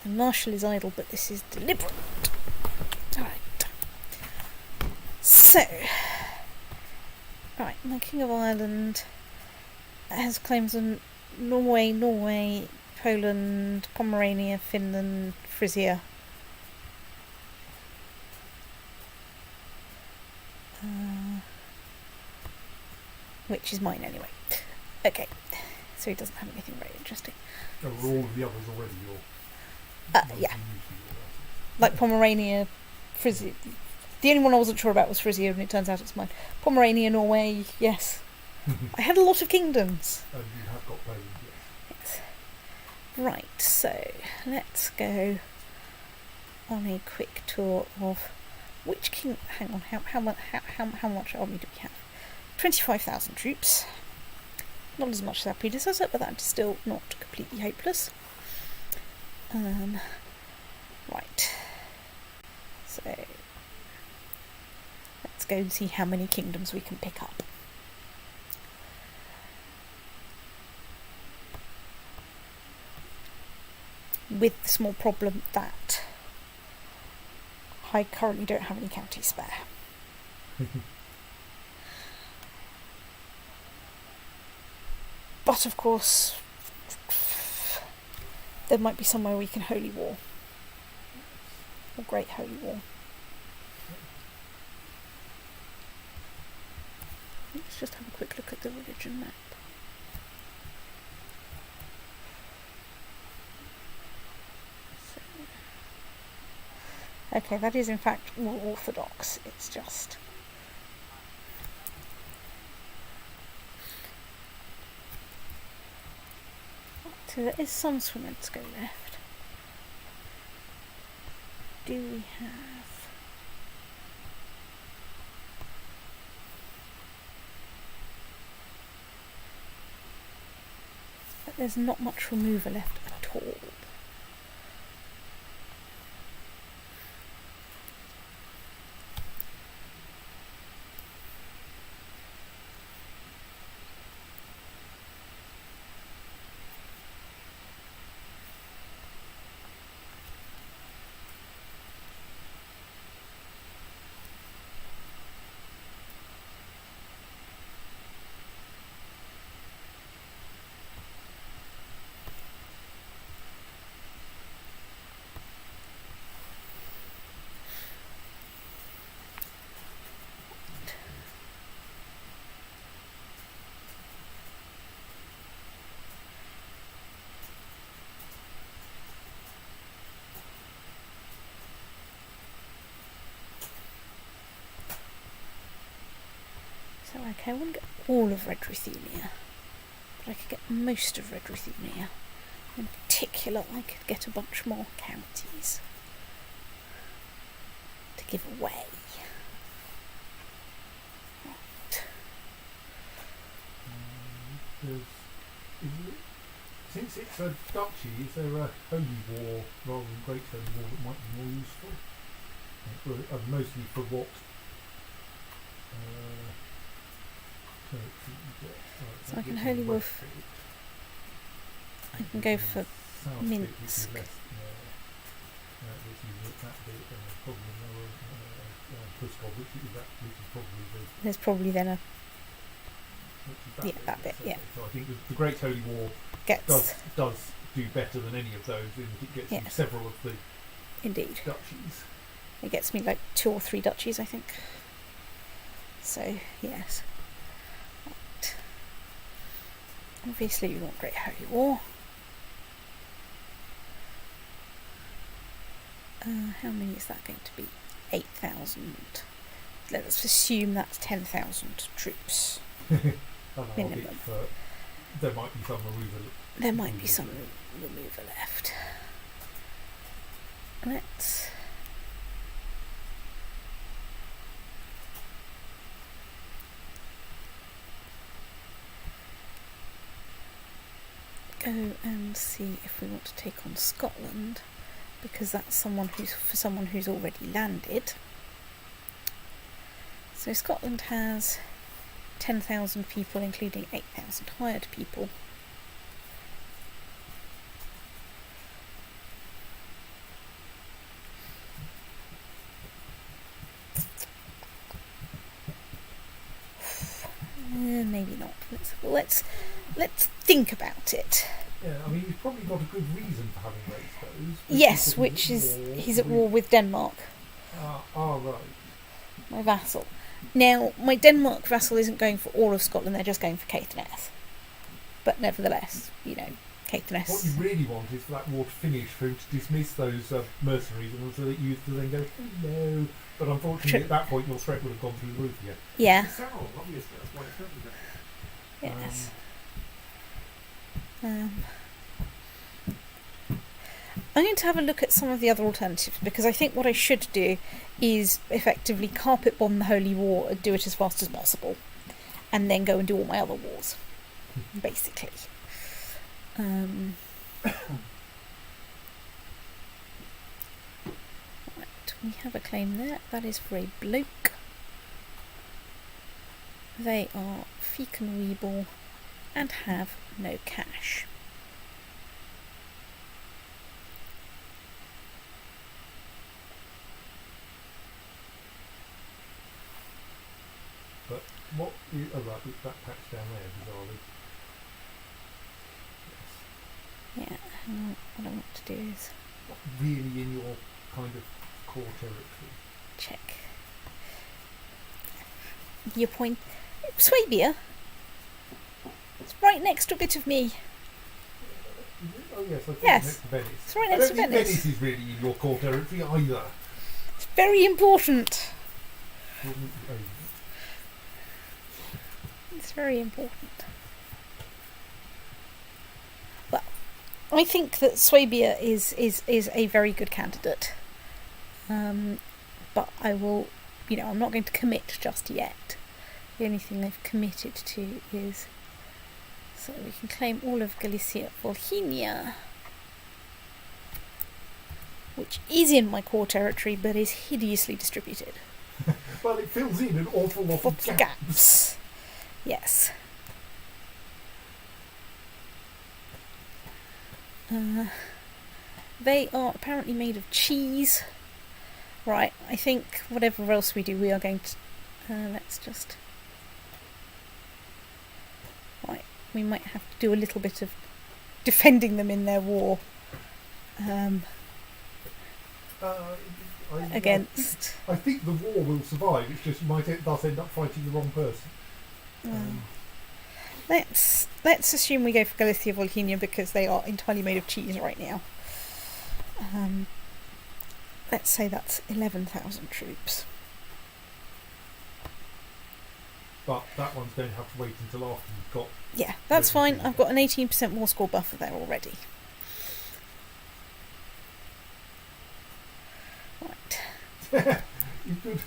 The Marshal is idle, but this is deliberate. Alright. So, right, the King of Ireland has claims on Norway, Poland, Pomerania, Finland, Frisia. Which is mine anyway. Okay, so he doesn't have anything very interesting.
Oh, were all of the others already your?
Yeah. Like Pomerania, Frisia. The only one I wasn't sure about was Frisia, and it turns out it's mine. Pomerania, Norway, yes. I had a lot of kingdoms.
And you have got Poland,
yes. Right, so let's go on a quick tour of which king. Hang on, how much army do we have? 25,000 troops. Not as much as our predecessor, but that's still not completely hopeless. Right. So let's go and see how many kingdoms we can pick up. With the small problem that I currently don't have any counties spare. But of course, there might be somewhere we can holy war. A great holy war. Let's just have a quick look at the religion map. Okay, that is in fact more orthodox. It's just so there is some Swimmensco left. Do we have There's not much remover left at all. So okay, I wouldn't get all of Red Ruthenia, but I could get most of Red Ruthenia. In particular, I could get a bunch more counties to give away. Right.
Since it's a duchy, is there a holy war rather than great holy war that might be more useful? Mostly for what?
So I can holy war. I can go for Minsk. There's probably then a that bit. Yeah.
So I think the Great Holy War does do better than any of those. It gets you several of the duchies.
It gets me like 2 or 3 duchies, I think. So yes. Right. Obviously, we want Great Holy War. How many is that going to be? 8,000. Let's assume that's 10,000 troops. Minimum.
There might be some removal.
There might be some removal left. Let's go and see if we want to take on Scotland, because that's someone who's already landed. So Scotland has 10,000 people, including 8,000 hired people. Maybe not. Let's think about it.
Yeah, I mean, he's probably got a good reason for having raised those.
Yes, which is he's at war with Denmark.
Right.
My vassal. Now, my Denmark vassal isn't going for all of Scotland, they're just going for Caithness. But nevertheless, Caithness.
What you really want is for that war to finish, for him to dismiss those mercenaries, and so that you to then go, hello. But unfortunately, at that point, your threat would have gone through the roof again.
Yeah.
Several, obviously, that's why it's happened.
Yes. I'm going to have a look at some of the other alternatives, because I think what I should do is effectively carpet bomb the Holy War and do it as fast as possible, and then go and do all my other wars, basically. Right, we have a claim there. That is for a bloke. They are Feek and Weeble and have no cash.
But what is that patch down there, bizarrely?
Yeah, hang on. What I want to do is
Not really in your kind of core territory.
check. Your point. Swabia. It's right next to a bit of me.
Oh yes, I think
Yes.
next to Venice.
It's right
I
next
don't
to
think
Venice.
Venice is really in your core territory either.
It's very important. It's very important. Well, I think that Swabia is a very good candidate. But I will, I'm not going to commit just yet. The only thing I've committed to is So we can claim all of Galicia Volhynia, which is in my core territory but is hideously distributed.
Well, it fills in an awful lot of gaps.
Yes. They are apparently made of cheese. Right, I think whatever else we do, we are going to... let's just... Right, we might have to do a little bit of defending them in their war. Against...
I think the war will survive, it's just you might thus end up fighting the wrong person.
Let's assume we go for Galicia Volhynia because they are entirely made of cheese right now. Let's say that's 11,000 troops.
But that one's going to have to wait until after you've got...
Yeah, that's fine. I've got an 18% war score buffer there already. Right.
You could...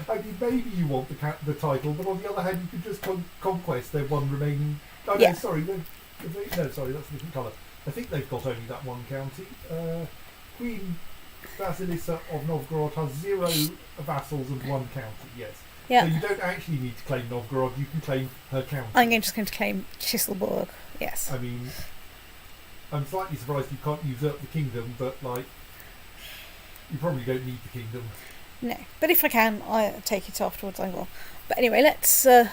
I mean, maybe you want the title, but on the other hand, you could just conquest their one remaining... Oh,
yeah.
No, sorry, sorry, that's a different colour. I think they've got only that one county. Queen Vasilisa of Novgorod has 0 vassals and 1 county, yes.
Yeah.
So you don't actually need to claim Novgorod, you can claim her county.
I'm just going to claim Chiselburg, yes.
I mean, I'm slightly surprised you can't usurp the kingdom, but, like, you probably don't need the kingdom.
No, but if I can, I'll take it afterwards, I will. But anyway, let's go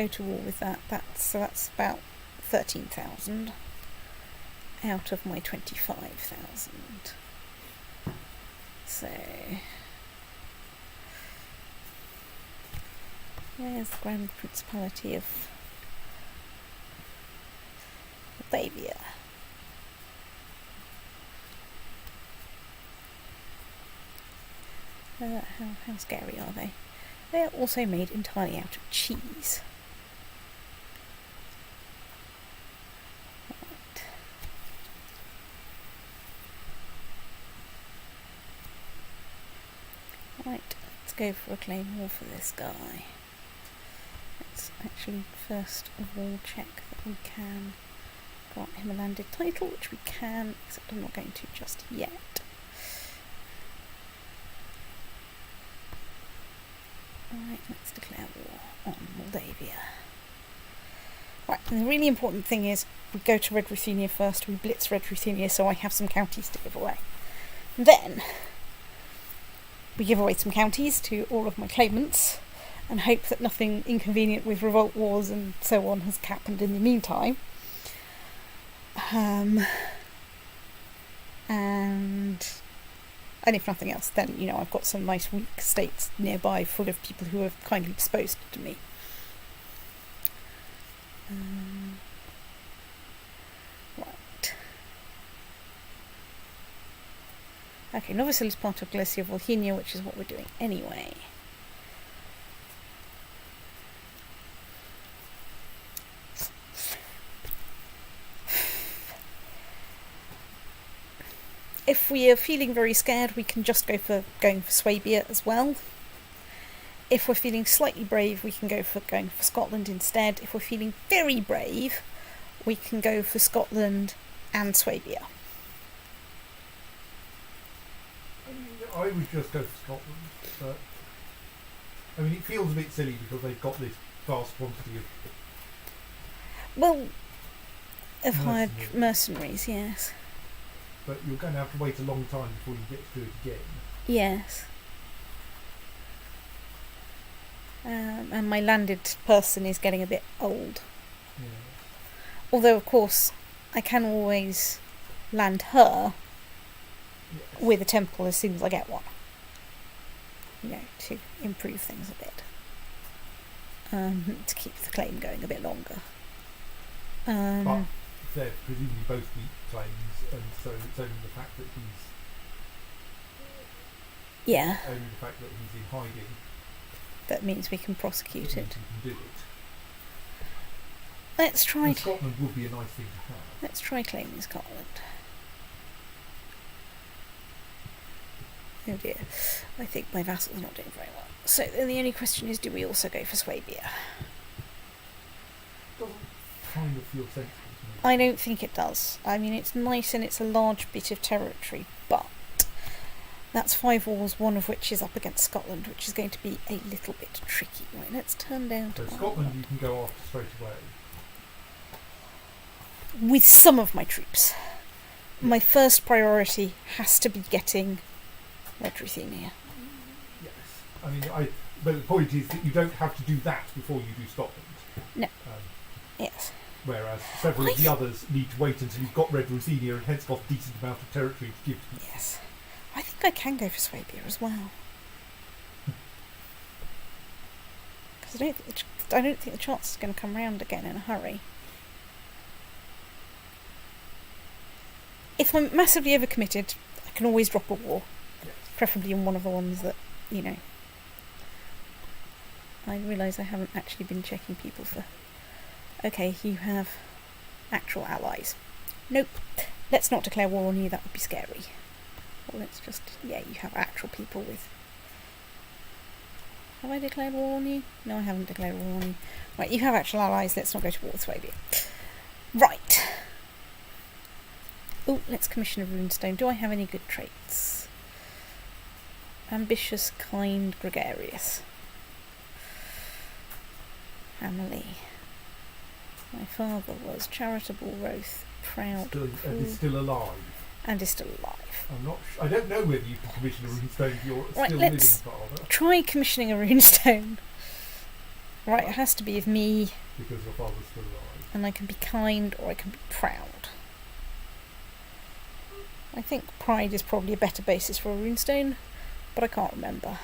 to war with that. That's about 13,000 out of my 25,000. So where's the Grand Principality of Moldavia? How scary are they? They are also made entirely out of cheese. Right, let's go for a claim war for this guy. Let's actually first of all check that we can grant him a landed title, which we can, except I'm not going to just yet. Right, let's declare war on Moldavia. Right, and the really important thing is we go to Red Ruthenia first, we blitz Red Ruthenia so I have some counties to give away. And then we give away some counties to all of my claimants and hope that nothing inconvenient with revolt wars and so on has happened in the meantime. And if nothing else, then, you know, I've got some nice weak states nearby full of people who are kindly disposed to me. Right. Okay, Novosil is part of Galicia Volhynia, which is what we're doing anyway. If we are feeling very scared, we can just go for going for Swabia as well. If we're feeling slightly brave, we can go for going for Scotland instead. If we're feeling very brave, we can go for Scotland and Swabia.
I would just go for Scotland, but I mean, it feels a bit silly because they've got this vast quantity
of hired mercenaries, yes.
But you're going to have to wait a long time before you get to do it again.
Yes. And my landed person is getting a bit old.
Yeah.
Although, of course, I can always land her with a temple as soon as I get one. You know, to improve things a bit. To keep the claim going a bit longer.
But they're presumably both weak claims, and so it's only the fact that he's...
Yeah.
Only the fact that he's in hiding.
That means we can prosecute it.
We can do it.
Let's try...
And Scotland would be a nice thing to have.
Let's try claiming Scotland. Oh dear. I think my vassal's not doing very well. So then the only question is, do we also go for Swabia?
Doesn't kind of feel sensible to me.
I don't think it does. I mean, it's nice and it's a large bit of territory, but that's 5 walls, one of which is up against Scotland, which is going to be a little bit tricky. Right, let's turn down to
So Scotland you can go after straight away.
with some of my troops. My first priority has to be getting Red Ruthenia.
Yes. I mean, but the point is that you don't have to do that before you do Scotland.
No. Yes.
Whereas several of the others need to wait until you've got Red Ruthenia and hence got a decent amount of territory to give to them.
Yes. I think I can go for Swabia as well. Because I don't think the chance is going to come round again in a hurry. If I'm massively overcommitted, I can always drop a war.
Yes.
Preferably on one of the ones that, you know. I realise I haven't actually been checking people for... Okay, you have actual allies. Nope. Let's not declare war on you, that would be scary. Well, let's just... Yeah, you have actual people with... Have I declared war on you? No, I haven't declared war on you. Right, you have actual allies, let's not go to war with Swabia. Right. Oh, let's commission a runestone. Do I have any good traits? Ambitious, kind, gregarious. Family. My father was charitable, Roth, proud,
And is still alive.
and is still alive.
I'm not. I don't know whether you can commission a runestone if you're
Right,
still
let's
living father,
try commissioning a runestone. Right, it has to be of me,
because your father's still alive.
and I can be kind or I can be proud. I think pride is probably a better basis for a runestone, but I can't remember.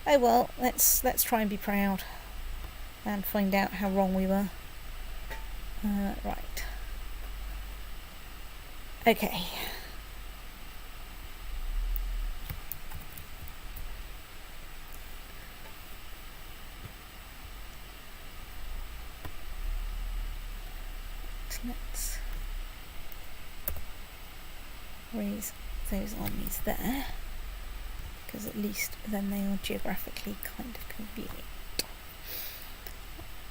Oh well, let's try and be proud and find out how wrong we were. Right. Okay. Let's raise those armies there, because at least then they are geographically kind of convenient.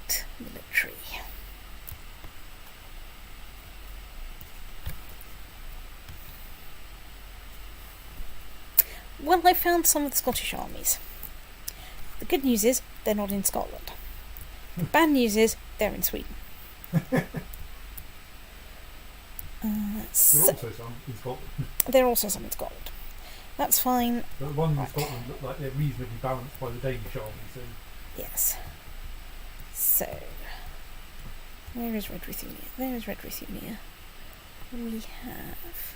Right, military. Well, I found some of the Scottish armies. The good news is they're not in Scotland. The bad news is they're in Sweden.
There are also some in Scotland.
There are also some in Scotland. That's fine.
But the ones
Right.
in Scotland look like they're reasonably balanced by the Danish army, so
Yes. So, where is Red Ruthenia? There is Red Ruthenia. We have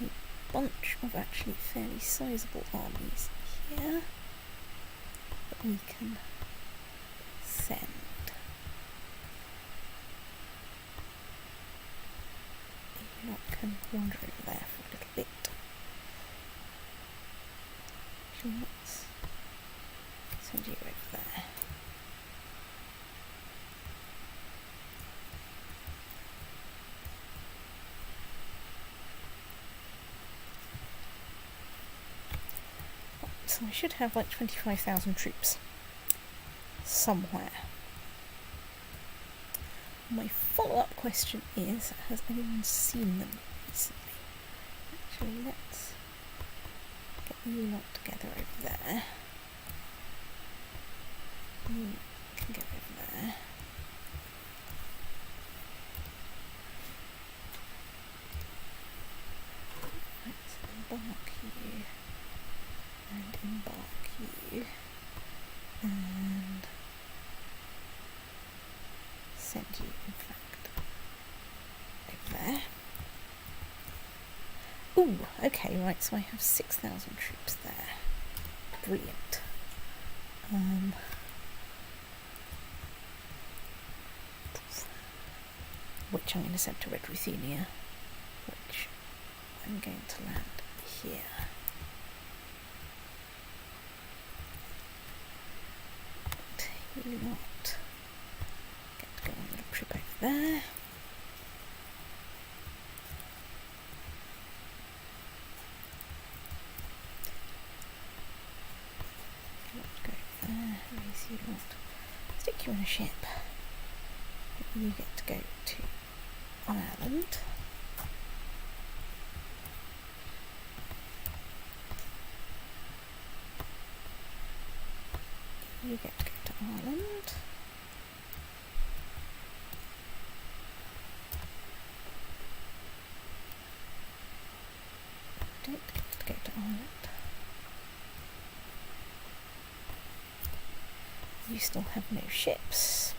a bunch of actually fairly sizable armies here that we can send. You lot can wander over there for a little bit. Actually, let's send you over there. So I should have like 25,000 troops somewhere. My follow-up question is, has anyone seen them recently? Actually, let's get you lot together over there. You can go over there. Let's embark you. And embark you. And send you, in fact, over there. Ooh, okay, right, so I have 6,000 troops there. Brilliant. Which I'm going to send to Red Ruthenia, which I'm going to land here. You not get to go on a little trip over there. ship. You get to go to Ireland. You get to go to Ireland. Don't get to go to Ireland. You still have no ships.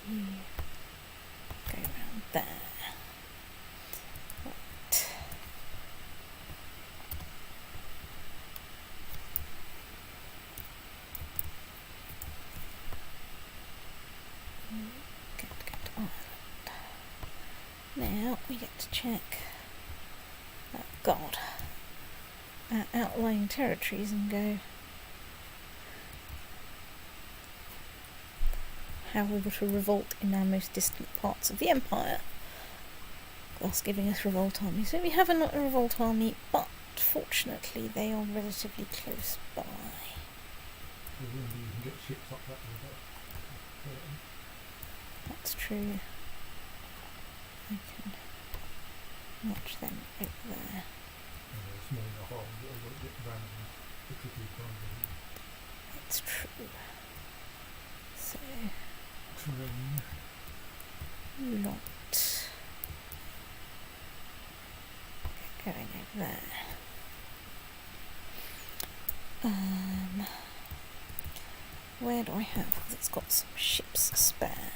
You go around there. Right. Get to go to Ireland. Now we get to check, oh God, our outlying territories and go, how we were to revolt in our most distant parts of the Empire, thus giving us revolt armies. So we have a revolt army, but fortunately they are relatively close by.
You can get ships up that way.
That's true. I can watch them over there.
Small enough arms that I won't get random particularly primary.
It's true. So
terrain.
Lot going over there. Where do I have that's got some ships spare?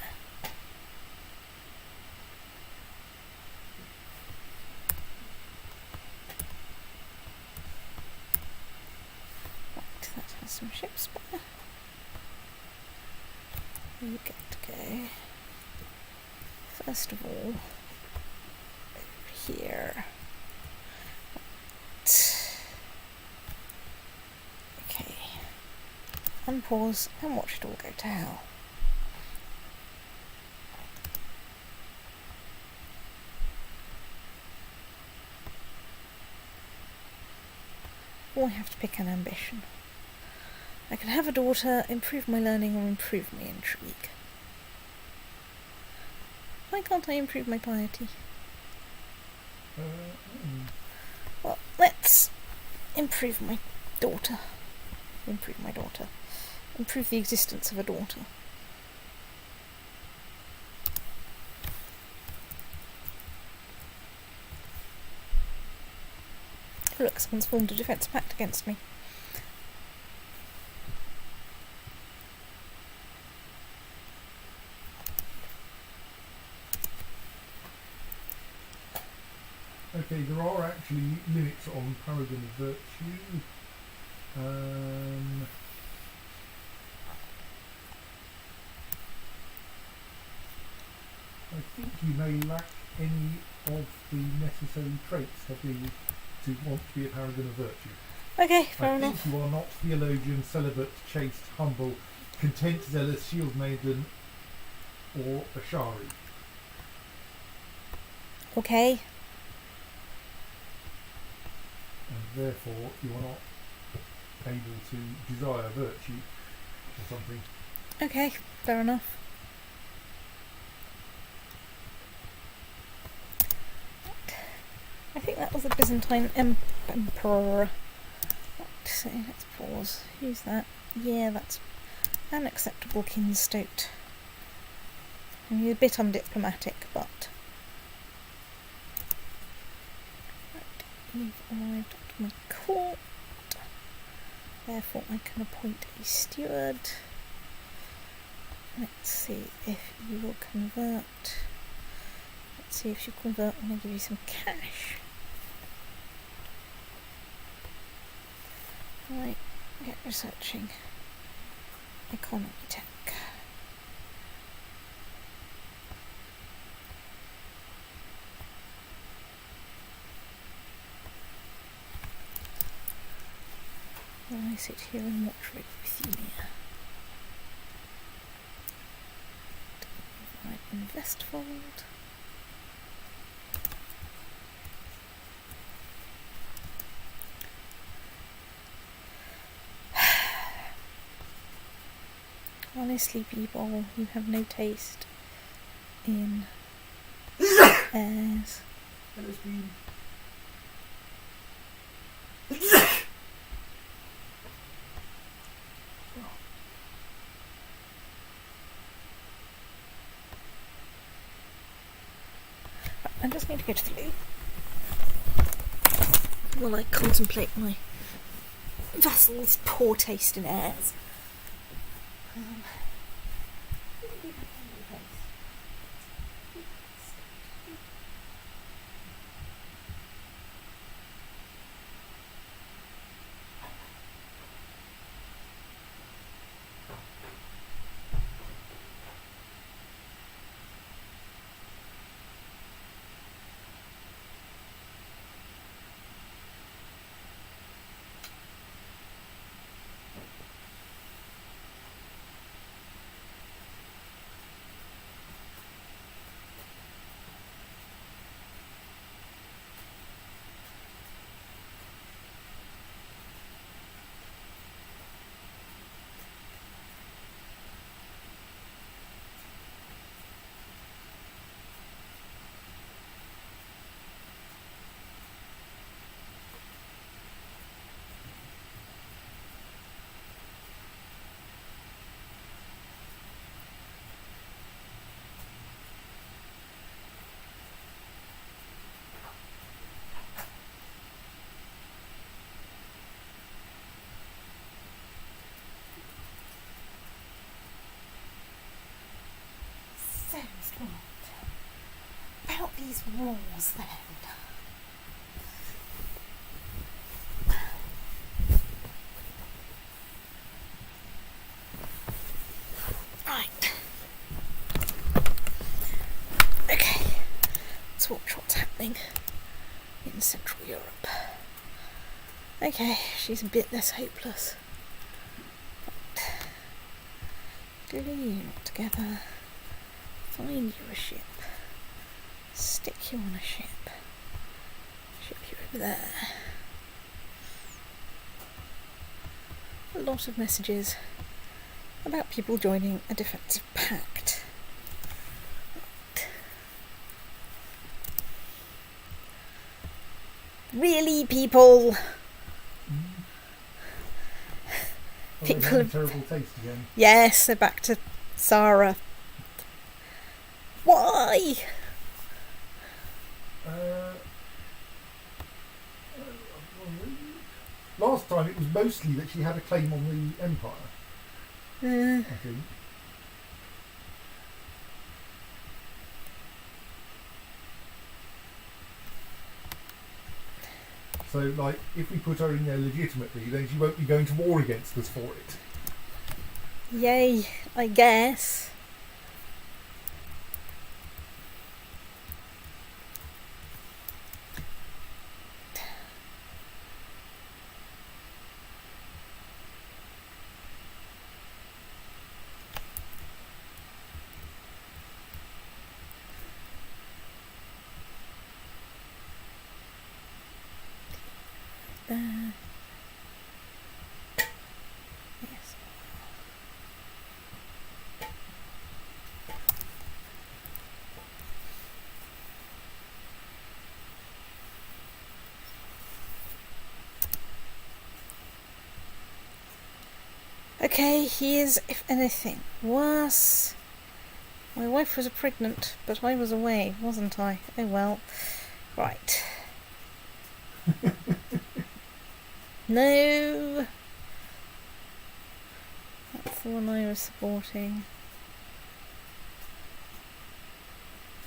Right, that has some ships spare. You get to go, first of all, over here. Right. Okay. Unpause and watch it all go to hell. Or I have to pick an ambition. I can have a daughter, improve my learning, or improve my intrigue. Why can't I improve my piety? Well, let's improve my daughter. Improve my daughter. Improve the existence of a daughter. Look, someone's formed a defence pact against me.
Okay, there are actually limits on Paragon of Virtue. I think you may lack any of the necessary traits to want to be a Paragon of Virtue.
Okay, fair
I
enough.
think you are not theologian, celibate, chaste, humble, content, zealous, shield maiden, or a shari.
Okay.
And therefore you are not able to desire virtue or something.
Okay, fair enough. I think that was the Byzantine Emperor. Right, so let's pause. Who's that? Yeah, that's an acceptable kinstote. I mean, a bit undiplomatic, but... Right, you've arrived at my court. Therefore I can appoint a steward. Let's see if you will convert. See if you convert when I give you some cash. Right, get researching. Economy tech. I sit here and watch Ruthenia. Right, invest fold. Honestly, people, you have no taste in airs.
And it's been
I just need to go to the loo while I contemplate my vassal's poor taste in airs. About these walls then. Right. Okay. Let's watch what's happening in Central Europe. Okay, she's a bit less hopeless. Glue you together. Find you a ship. Stick you on a ship. Ship you over there. A lot of messages about people joining a defensive pact. Really, people? People
have terrible taste again.
Yes, they're back to Sarah. Why?
Last time it was mostly that she had a claim on the Empire, I think. So, like, if we put her in there legitimately, then she won't be going to war against us for it.
Yay, I guess. Yes. Okay, he is, if anything, worse. My wife was pregnant, but I was away, wasn't I? Oh well. Right. No! That's the one I was supporting.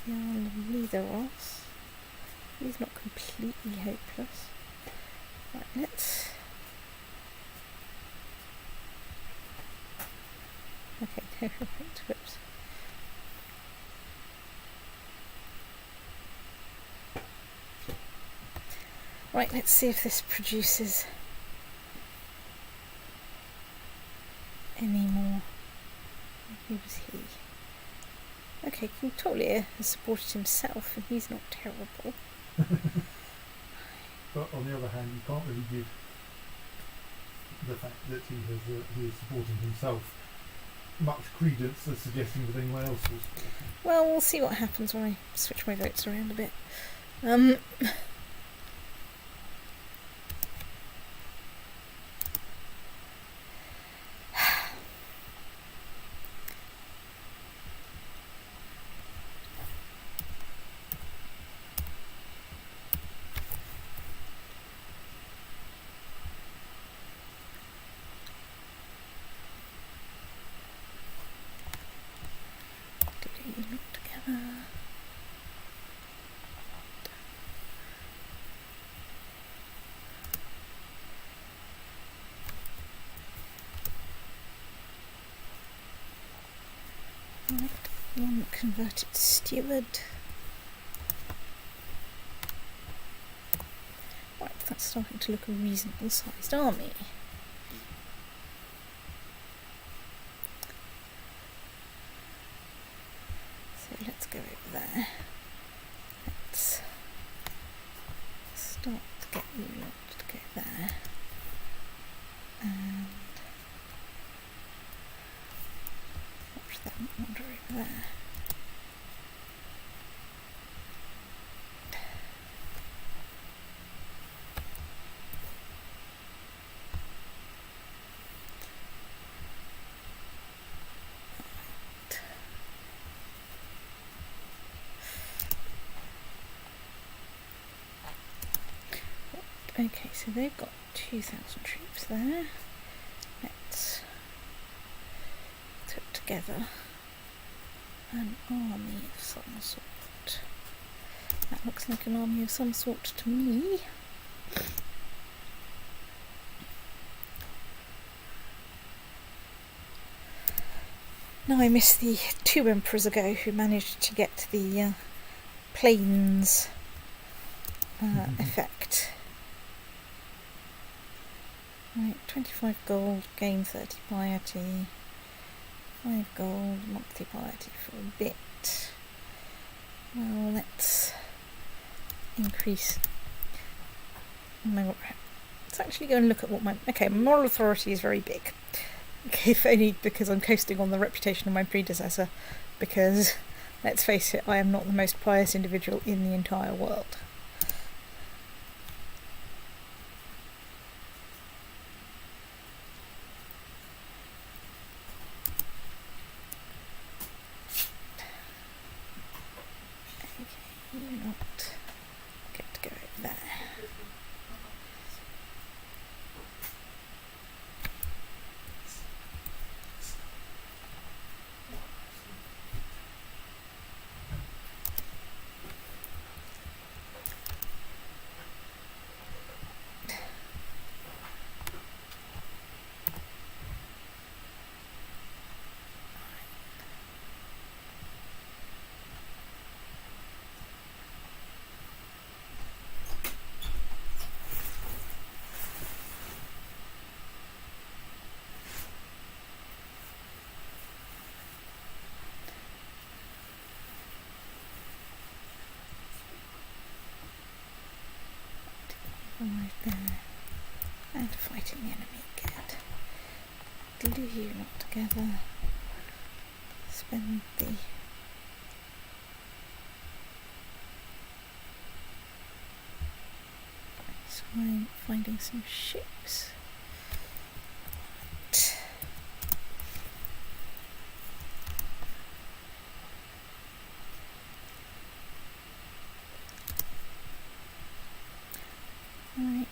the Isle of Naddoðr. He's not completely hopeless. Right, let's... Okay, no, right, whoops. Right, let's see if this produces any more. Who was he? Okay, King Tollier has supported himself and he's not terrible.
But on the other hand, you can't really give the fact that he is supporting himself much credence as suggesting that anyone else will support him.
Well, we'll see what happens when I switch my votes around a bit. Right, one converted steward. Right, that's starting to look a reasonable sized army. So let's go over there. Let's start to get you lot to go there. And watch them wander over there. Okay, so they've got 2,000 troops there. Let's put together an army of some sort. That looks like an army of some sort to me. Now I miss the 2 emperors ago who managed to get the plains effect. Right, 25 gold, gain 30 piety, 5 gold, monthly piety for a bit. Well, let's increase my... Let's actually go and look at what my... Okay, my moral authority is very big. Okay, if only because I'm coasting on the reputation of my predecessor, because, let's face it, I am not the most pious individual in the entire world. You not get to go over there. Right there. And fighting the enemy again. Glue you not together. Spend the time finding some ships. Right.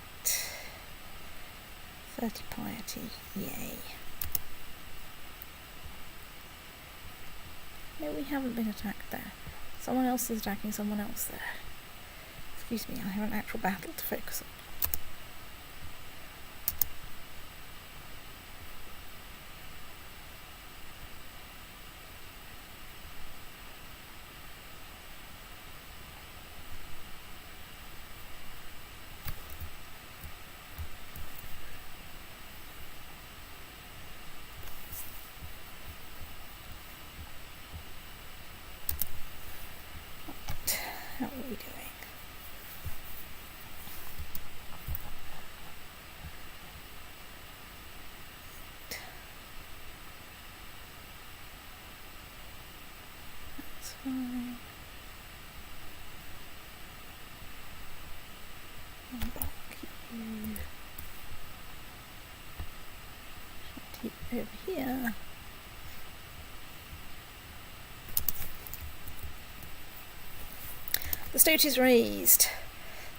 30 piety, yay. No, we haven't been attacked there. Someone else is attacking someone else there. Excuse me, I have an actual battle to focus on. How are we doing? That's fine. Back you. Keep over here. The stage is raised.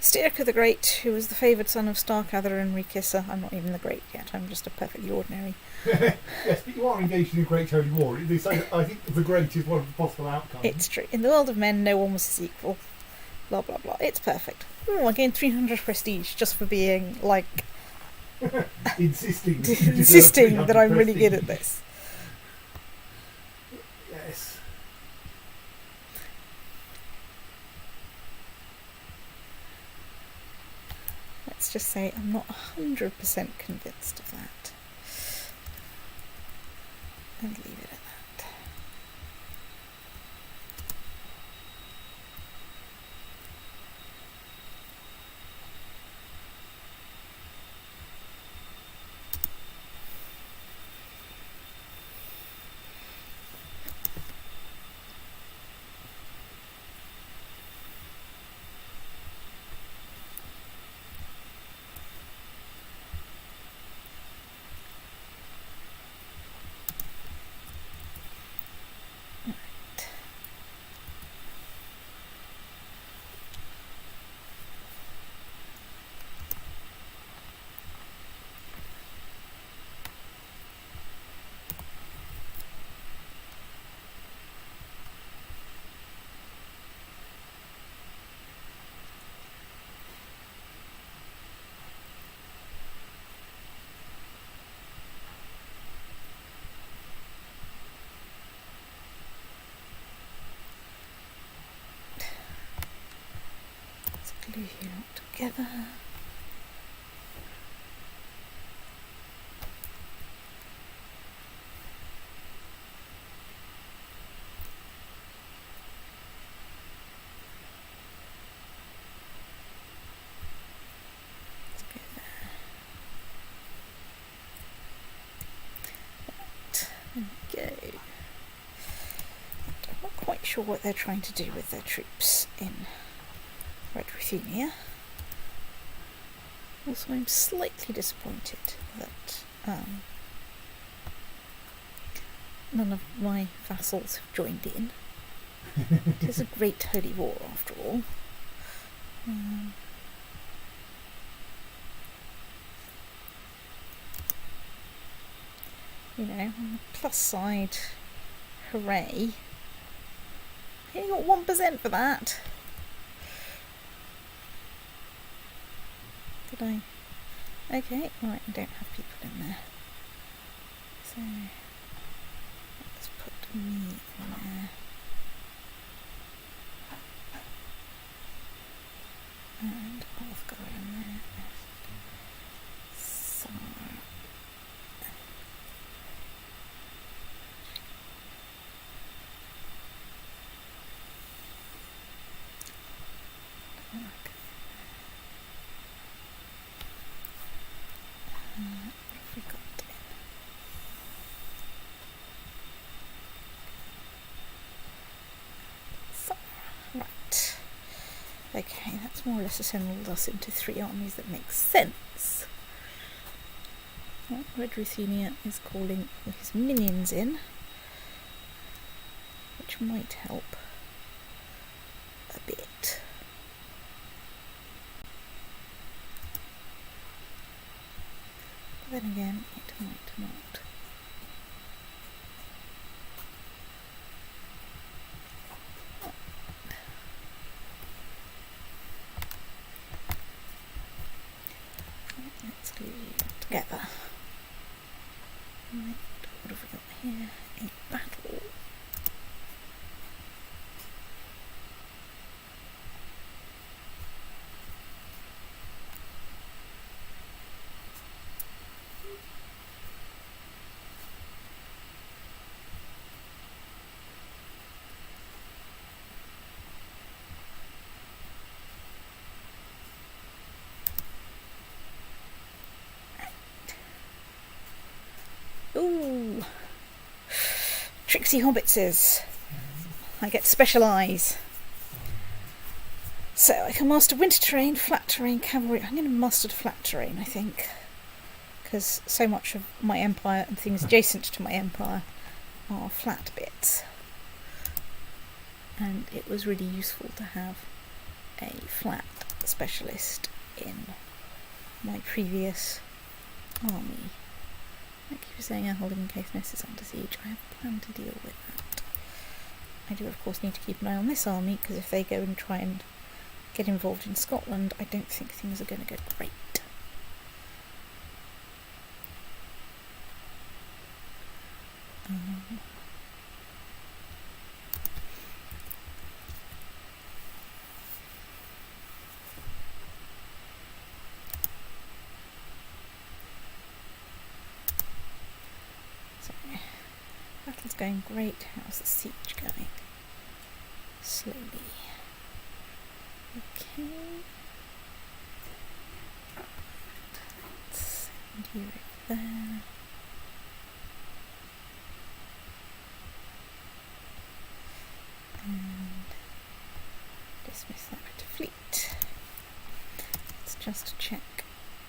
Styrica the Great, who was the favoured son of Starkather and Rikissa. I'm not even the Great yet, I'm just a perfectly ordinary.
Yes, but you are engaged in a great holy war. They say that I think the great is one of the possible outcomes.
It's true. In the world of men, no one was his equal. Blah, blah, blah. It's perfect. I gained 300 prestige just for being, like...
insisting
that I'm really good at this.
Yes.
Let's just say I'm not 100% convinced of that. And leave it at that. Glue you lot together. Let's go there. Right, there we go. I'm not quite sure what they're trying to do with their troops in Red Ruthenia. Also, I'm slightly disappointed that none of my vassals have joined in. It is a great holy war, after all. You know, on the plus side, hooray. I only got 1% for that. Did I? Okay, right, I don't have people in there. So, let's put me in there. And I've got her in there. So, right. Okay, that's more or less assembled us into 3 armies that make sense. Well, Red Ruthenia is calling his minions in, which might help a bit. But then again, it might not. Let's glue you together. Right, what have we got here? A battle. Ooh, tricksy hobbitses. I get special eyes. So I can master winter terrain, flat terrain, cavalry. I'm going to master the flat terrain, I think, because so much of my empire and things adjacent to my empire are flat bits, and it was really useful to have a flat specialist in my previous army. Like you were saying, I'm holding in case Ness is under siege. I have a plan to deal with that. I do, of course, need to keep an eye on this army, because if they go and try and get involved in Scotland, I don't think things are going to go great. Battle's going great. How's the siege going? Slowly. Okay. Let's send you over there. And dismiss that to fleet. Let's just check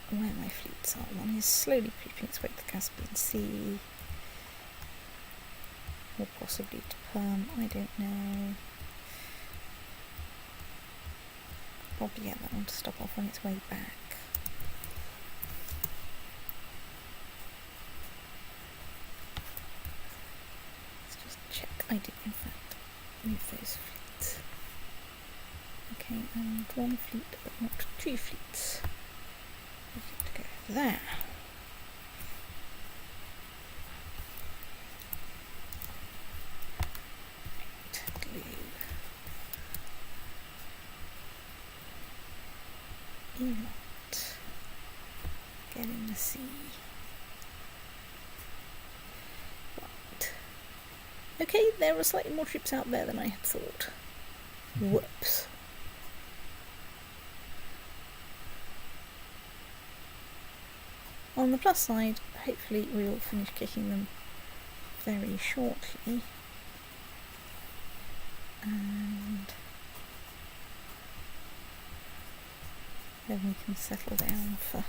where my fleets are. One is slowly creeping its way to the Caspian Sea. Or possibly to Perm, I don't know. Probably get that one to stop off on its way back. Let's just check. I did in fact move those fleets. Okay, and one fleet but not two fleets. We get to go there. Not get in the sea. Right. Okay, there are slightly more troops out there than I had thought. Whoops. On the plus side, hopefully we will finish kicking them very shortly. And then we can settle down for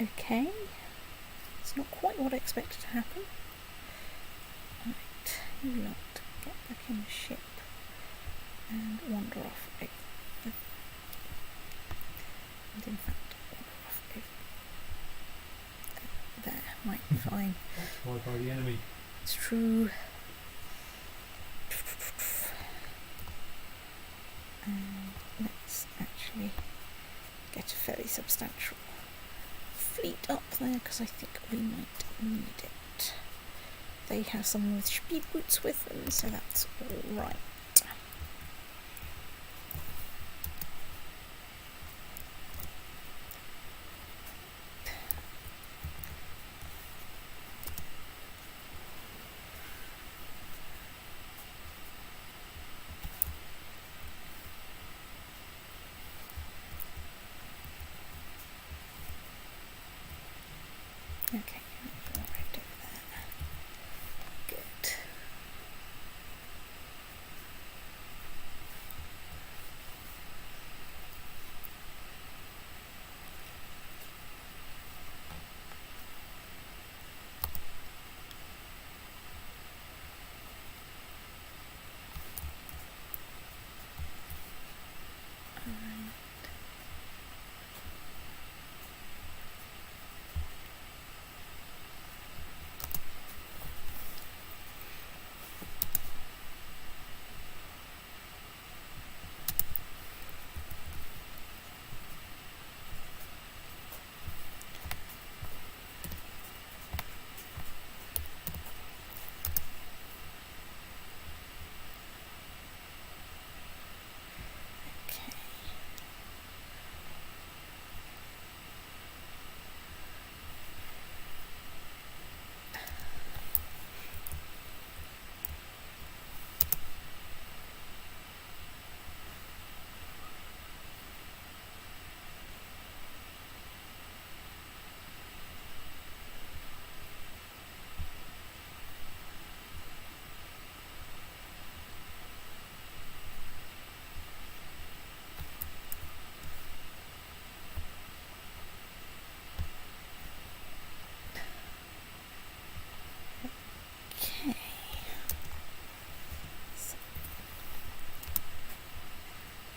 okay. It's not quite what I expected to happen. Right, you lot get back in the ship and wander off over the, and in fact wander off over there. Right, fine.
Occupied by the enemy.
It's true. And let's actually get a fairly substantial fleet up there, because I think we might need it. They have someone with speed boots with them, so that's alright. Okay, right over there. Good.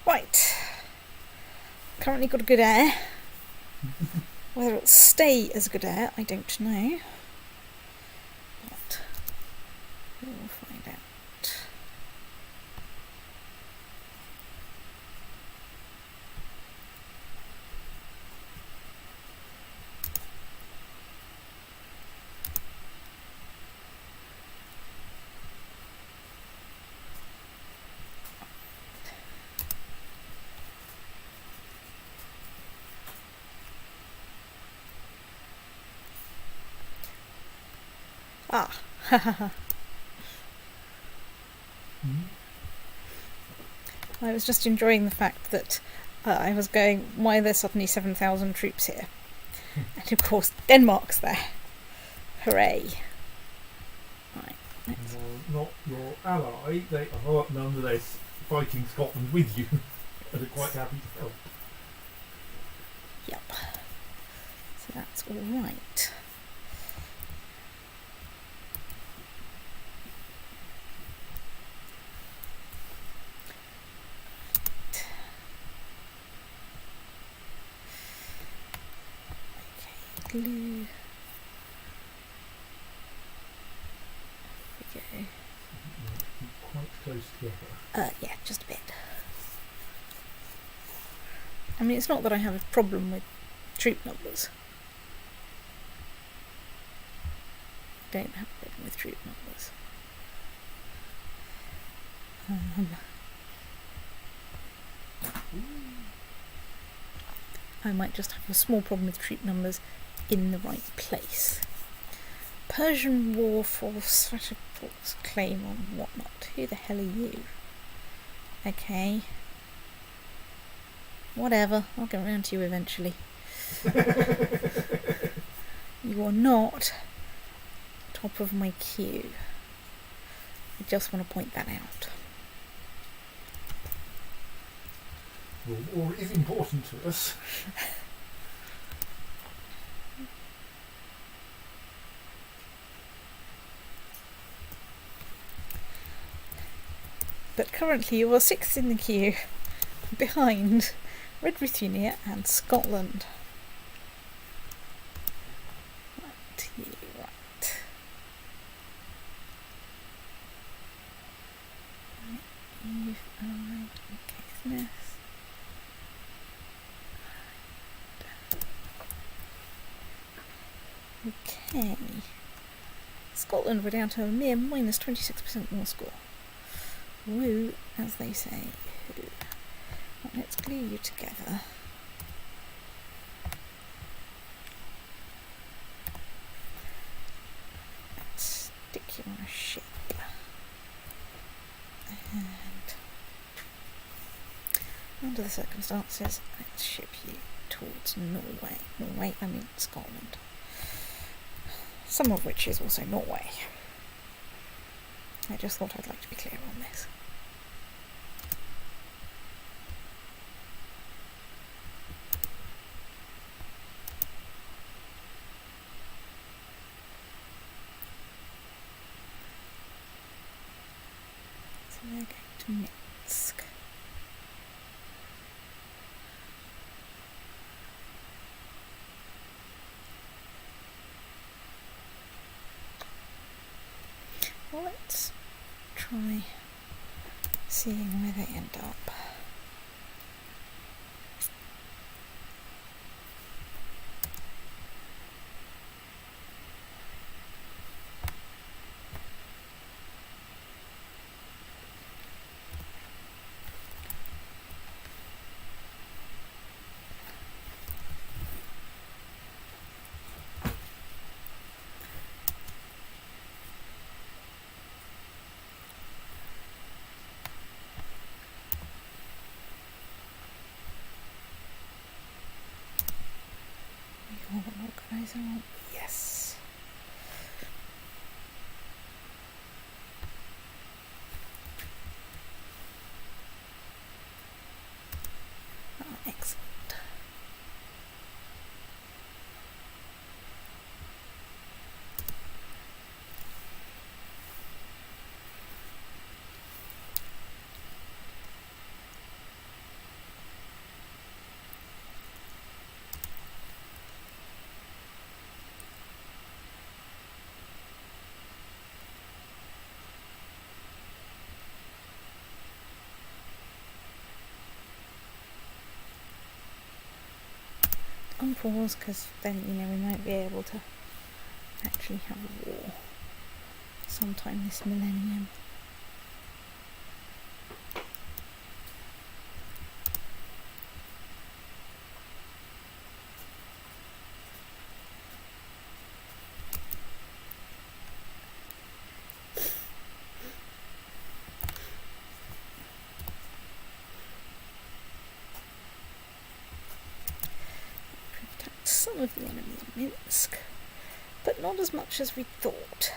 Right. Currently got a good air. Whether it'll stay as good air, I don't know. But we'll find out. Ah, I was just enjoying the fact that I was going, why are there suddenly 7,000 troops here? And of course, Denmark's there. Hooray. Right, next.
Not your ally, they are nonetheless fighting Scotland with you and are quite happy to help.
Yep. So that's all right. Glue. There we go.
Quite close together.
Yeah, just a bit. I mean, it's not that I have a problem with troop numbers. I don't have a problem with troop numbers. I might just have a small problem with troop numbers in the right place. Persian War Force, Force claim on whatnot. Who the hell are you? Okay. Whatever, I'll get around to you eventually. You are not top of my queue. I just want to point that out.
War is important to us.
But currently you are sixth in the queue, behind Red Ruthenia and Scotland. Right, you right. You've arrived in Caithness. Okay. Scotland were down to a mere minus 26% more score. Woo, as they say. Right, let's glue you together. Let's stick you on a ship. And under the circumstances, let's ship you towards Norway. Norway, I mean Scotland. Some of which is also Norway. I just thought I'd like to be clear on this. So they're going to Minsk. Well, let's try seeing where they end up. Organizer, yes. Excellent. unpause, because then, you know, we might be able to actually have a war sometime this millennium. Some of the enemy in Minsk, but not as much as we thought.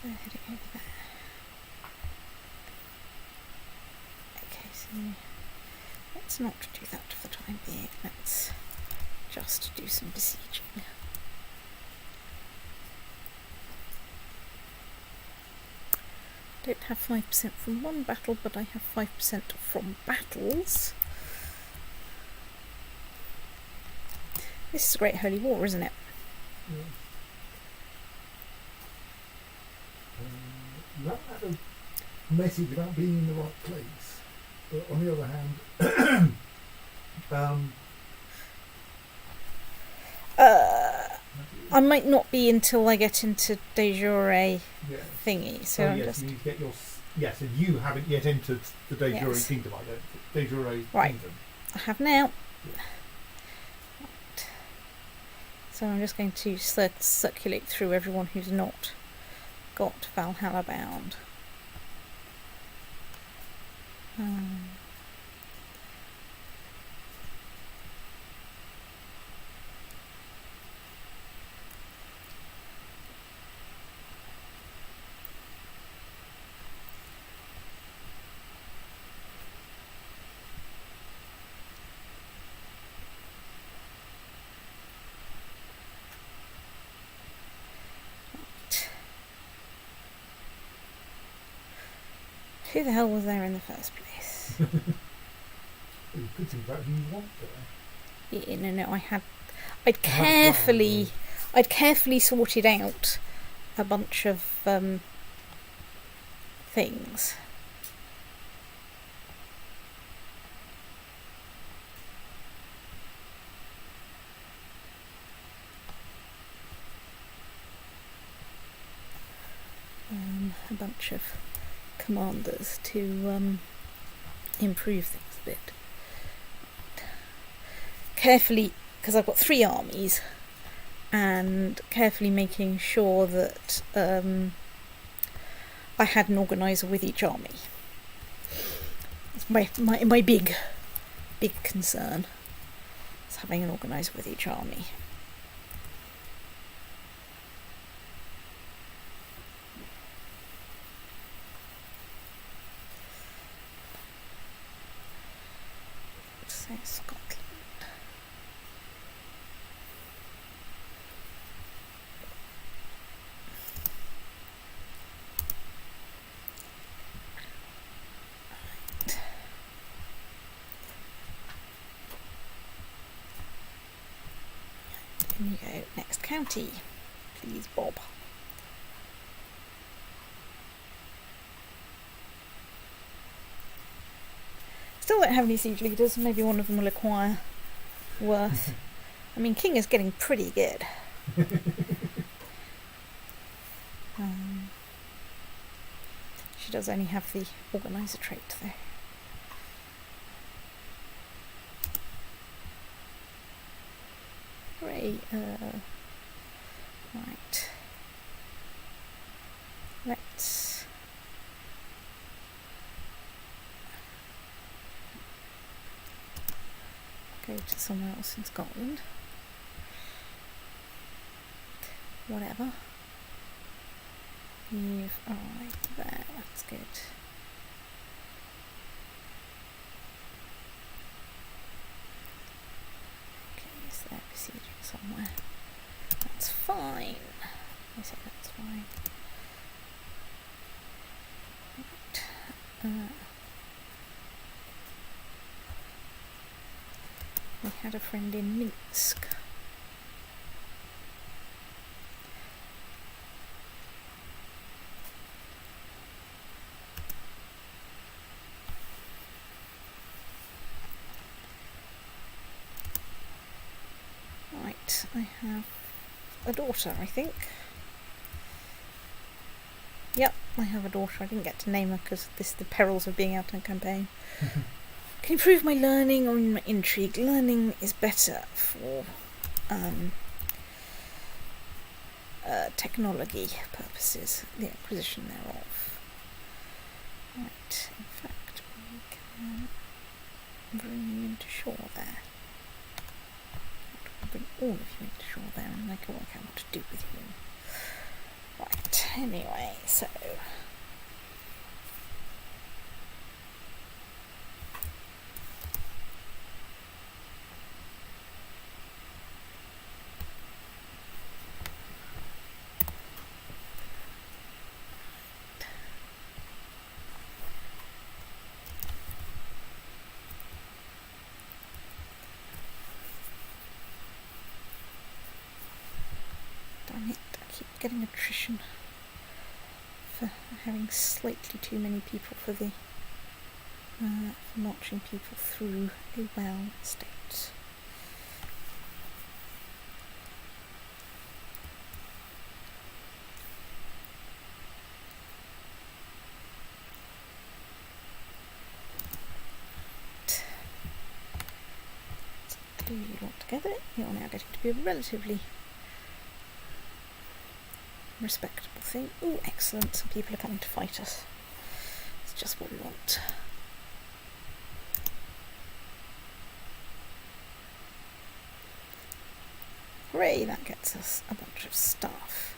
They're heading over there. Okay, so let's not do that for the time being. Let's just do some besieging. Don't have 5% from one battle, but I have 5% from battles. This is a great holy war, isn't it?
Yeah. That had a message about being in the right place, but on the other hand,
I might not be until I get into de jure
yes.
thingy, so I'm
yes,
just...
you need to get your yes, and you haven't yet entered the de jure
Yes.
kingdom. I don't think. De jure
Right.
kingdom.
I have now.
Yeah.
Right. So I'm just going to circulate through everyone who's not got Valhalla bound. Who the hell was there in the first place?
You could think about who you want there.
Yeah, no, I'd carefully sorted out a bunch of things. A bunch of commanders to improve things a bit. Carefully, because I've got 3 armies, and carefully making sure that I had an organiser with each army. It's my big concern. Is having an organiser with each army. Say Scotland. Right. In you go. Next county, please, Bob. Still don't have any siege leaders. Maybe one of them will acquire worth. I mean, King is getting pretty good. She does only have the organiser trait, though. Hooray! Right. Let's go to somewhere else in Scotland. Whatever. You've arrived there, that's good. Okay, is there besieging somewhere? That's fine. I say that's fine. Right. We had a friend in Minsk. Right, I have a daughter, I think. Yep, I have a daughter. I didn't get to name her because this is the perils of being out on campaign. Can improve my learning or my intrigue. Learning is better for technology purposes, the acquisition thereof. Right, in fact, we can bring you into shore there. I'll bring all of you into shore there and I can work out what to do with you. Right, anyway, so... Damn it, I keep getting attrition for having slightly too many people for the for marching people through a well state. Let's glue you lot together. You're now getting to be a relatively respectable thing. Oh, excellent. Some people are coming to fight us. It's just what we want. Hooray, that gets us a bunch of stuff.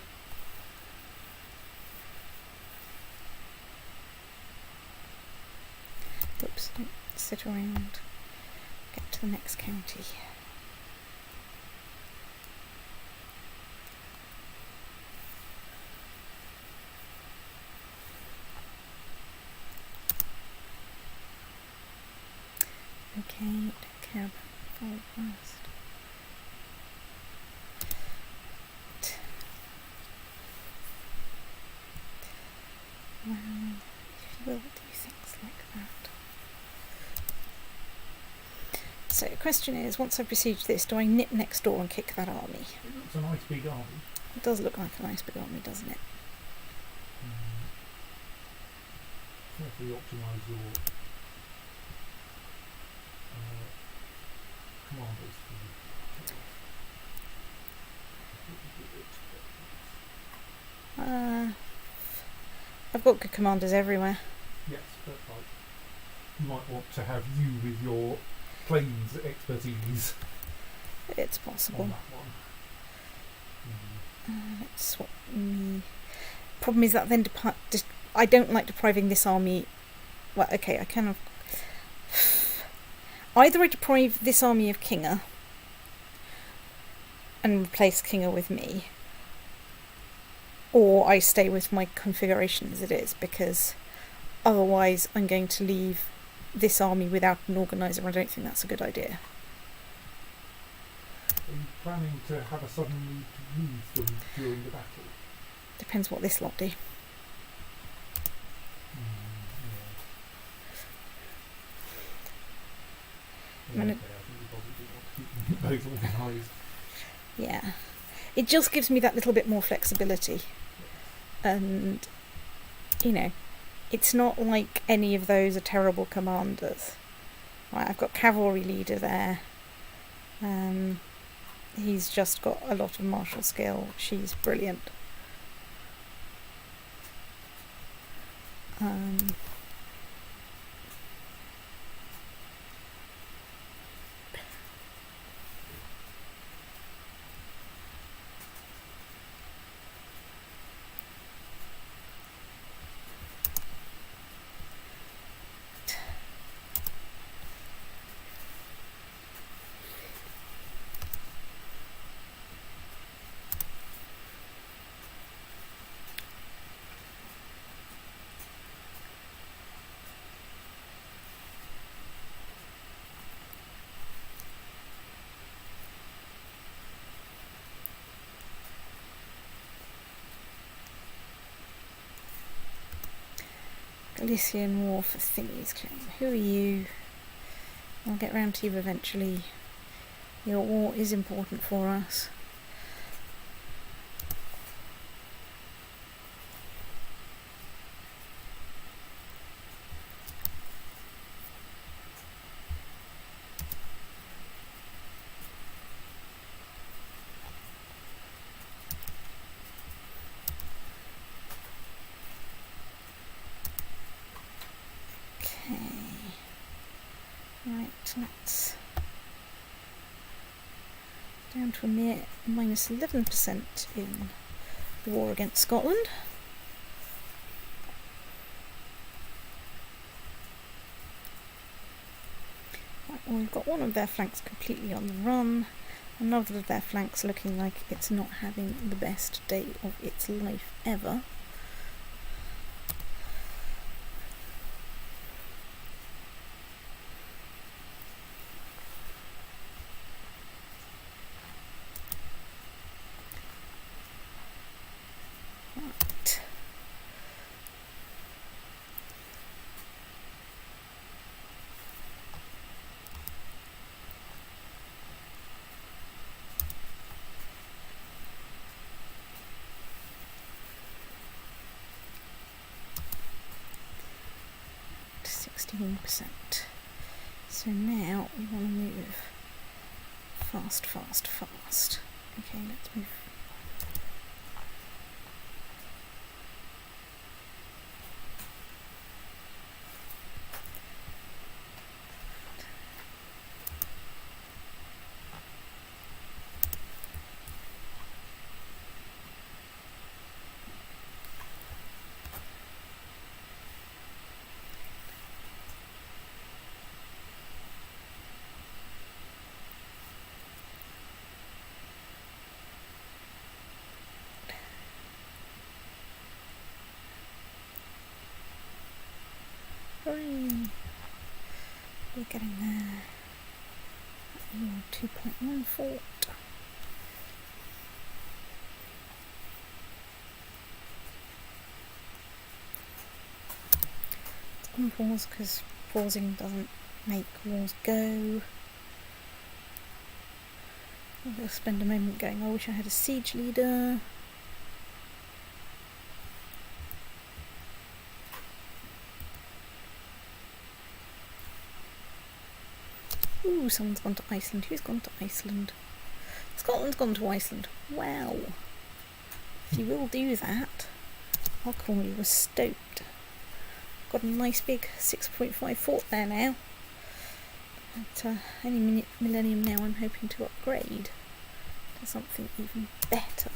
Whoops, don't sit around. Get to the next county. Okay, don't care about forward first. Well, if you will do things like that. So the question is, once I've besieged this, do I nip next door and kick that army?
It looks a nice big army.
It does look like a nice big army, doesn't it?
Carefully optimise your commanders.
I've got good commanders everywhere.
Yes, but like, you might want to have you with your planes expertise
It's possible.
on that one.
Let's swap me. Problem is that then I don't like depriving this army. Well, okay, I kind of. Either I deprive this army of Kinger and replace Kinger with me, or I stay with my configuration as it is, because otherwise I'm going to leave this army without an organiser, and I don't think that's a good idea.
Are you planning to have a sudden need to move them during the battle?
Depends what this lot do.
Yeah. Okay, I think you probably do want to keep them both organised.
Yeah. It just gives me that little bit more flexibility. And, you know, it's not like any of those are terrible commanders. Right, I've got cavalry leader there. He's just got a lot of martial skill. She's brilliant. Galician War for Thingies claim. Who are you? I'll get round to you eventually. Your war is important for us. Let's down to a mere minus 11% in the war against Scotland. Right, well, we've got one of their flanks completely on the run, another of their flanks looking like it's not having the best day of its life ever. So now we want to move fast. Okay, let's move. Hooray! We're getting there. You're 2.1 fort. Let's unpause because pausing doesn't make wars go. We'll spend a moment going, I wish I had a siege leader. Ooh, someone's gone to Iceland. Who's gone to Iceland? Scotland's gone to Iceland. Wow. If you will do that, I'll call you a stoked. Got a nice big 6.5 fort there now. At any millennium now I'm hoping to upgrade to something even better.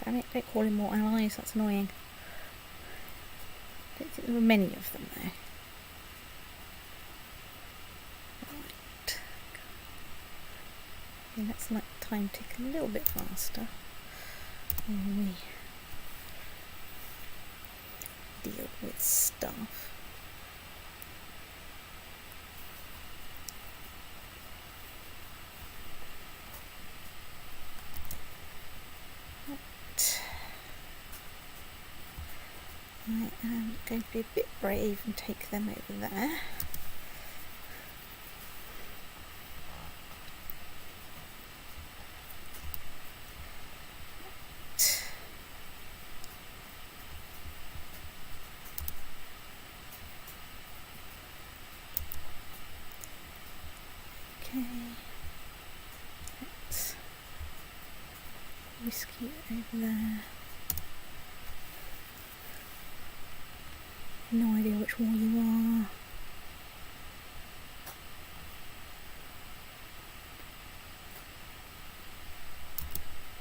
Damn it, don't call in more allies, that's annoying. I don't think there were many of them there. Right. Okay, let's let time tick a little bit faster while we deal with stuff. I am going to be a bit brave and take them over there. Okay, let's whiskey over there. No idea which war you are.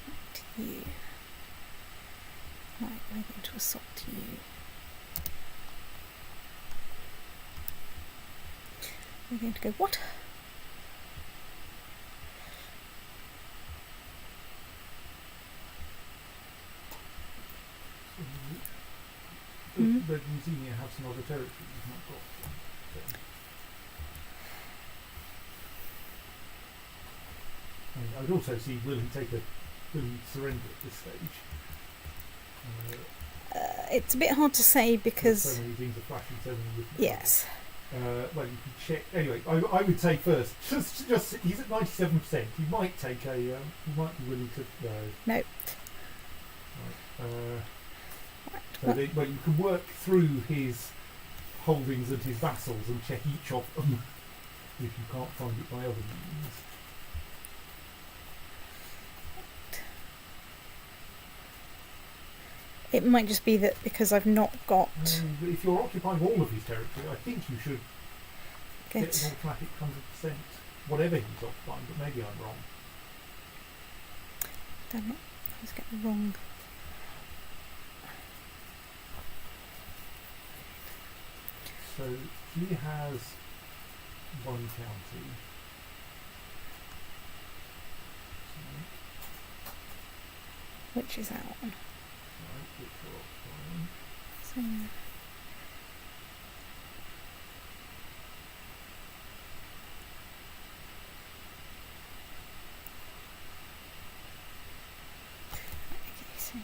Right, you. Right, we're going to assault you. We're going to go, what?
Red Museum have some other territory you've not got. I would also see will he surrender at this stage?
It's a bit hard to say because
so many things are flashing, so many different
yes.
Well, you can check. Anyway, I would say first, just he's at 97%. He might take a. He might be willing to.
No.
Right. So you can work through his holdings and his vassals and check each of them if you can't find it by other means.
It might just be that because I've not got.
If you're occupying all of his territory, I think you should get an automatic 100%, whatever he's occupying, but maybe I'm wrong.
Damn it, I was getting the wrong.
So he has one county.
Which is that one?
Right, which we're occupying.
So, okay, so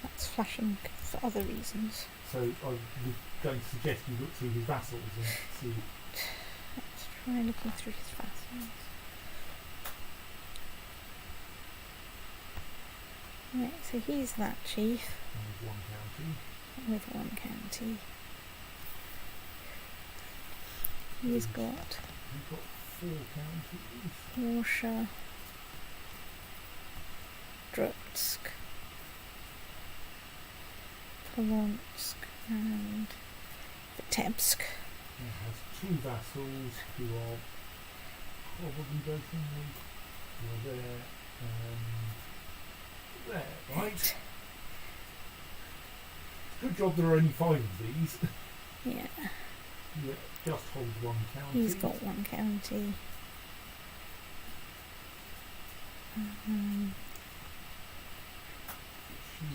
that's flashing for other reasons.
So I was going to suggest you look through his vassals and see.
Let's try looking through his vassals. Right, so he's that chief.
With one county.
With one county. He's got
4 counties.
Warsha, Drutsk, Polonsk, and Vitebsk.
He has 2 vassals who are probably both in the. Who are there. There, right. Good job there are only 5 of these.
Yeah.
Yeah, just hold one county.
He's got one county.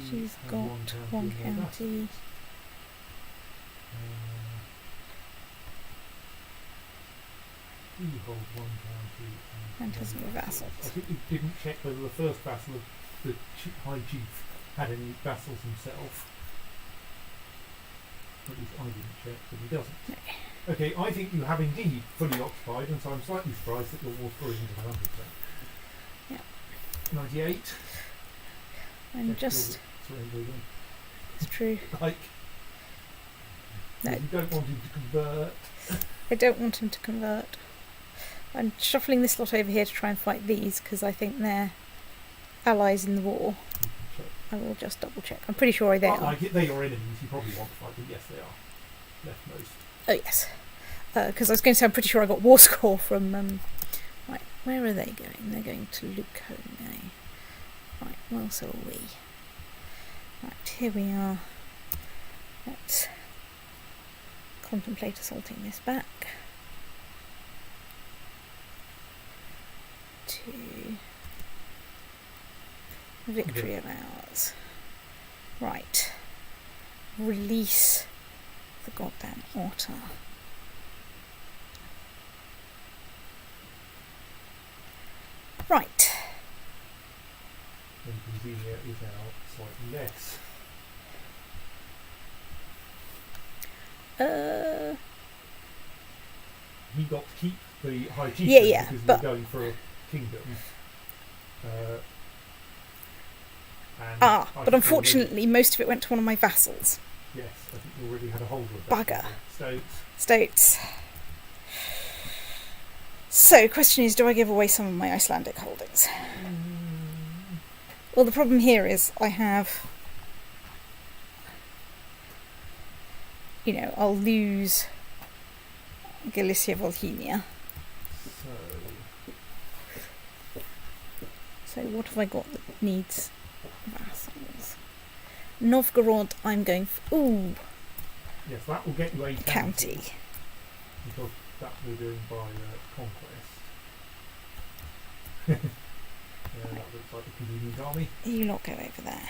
She's got one county.
You hold one county.
And has no vassals.
I think you didn't check whether the first vassal of the High Chief had any vassals himself. At least I didn't check, but he doesn't.
No.
Okay, I think you have indeed fully occupied, and so I'm slightly surprised that you're all through into the 100%.
Yeah.
98.
I'm just. It's true.
Like.
No.
You don't want him to convert.
I don't want him to convert. I'm shuffling this lot over here to try and fight these because I think they're allies in the war. I will just double check. I'm pretty sure they are.
Like they're your enemies, you probably want to fight them. Yes, they are. Leftmost.
Oh, yes. Because I was going to say I'm pretty sure I got war score from. Right, where are they going? They're going to Lukone. Right, well, so are we. Right, here we are. Let's contemplate assaulting this back. To victory of ours. Right. Release the goddamn otter. Right.
And Convelia is out slightly less. He got to keep the High Chief because we're going for a kingdom.
But unfortunately most of it went to one of my vassals.
Yes, I think you already had a hold of that.
Bugger.
Stoats.
So, question is, do I give away some of my Icelandic holdings? Well, the problem here is I have... I'll lose Galicia Volhynia. So what have I got that needs vassals? Novgorod, I'm going for... Ooh!
Yes, that will get you a
county.
Because that we're doing by conquest. That looks like a convenient army.
You lot go over there.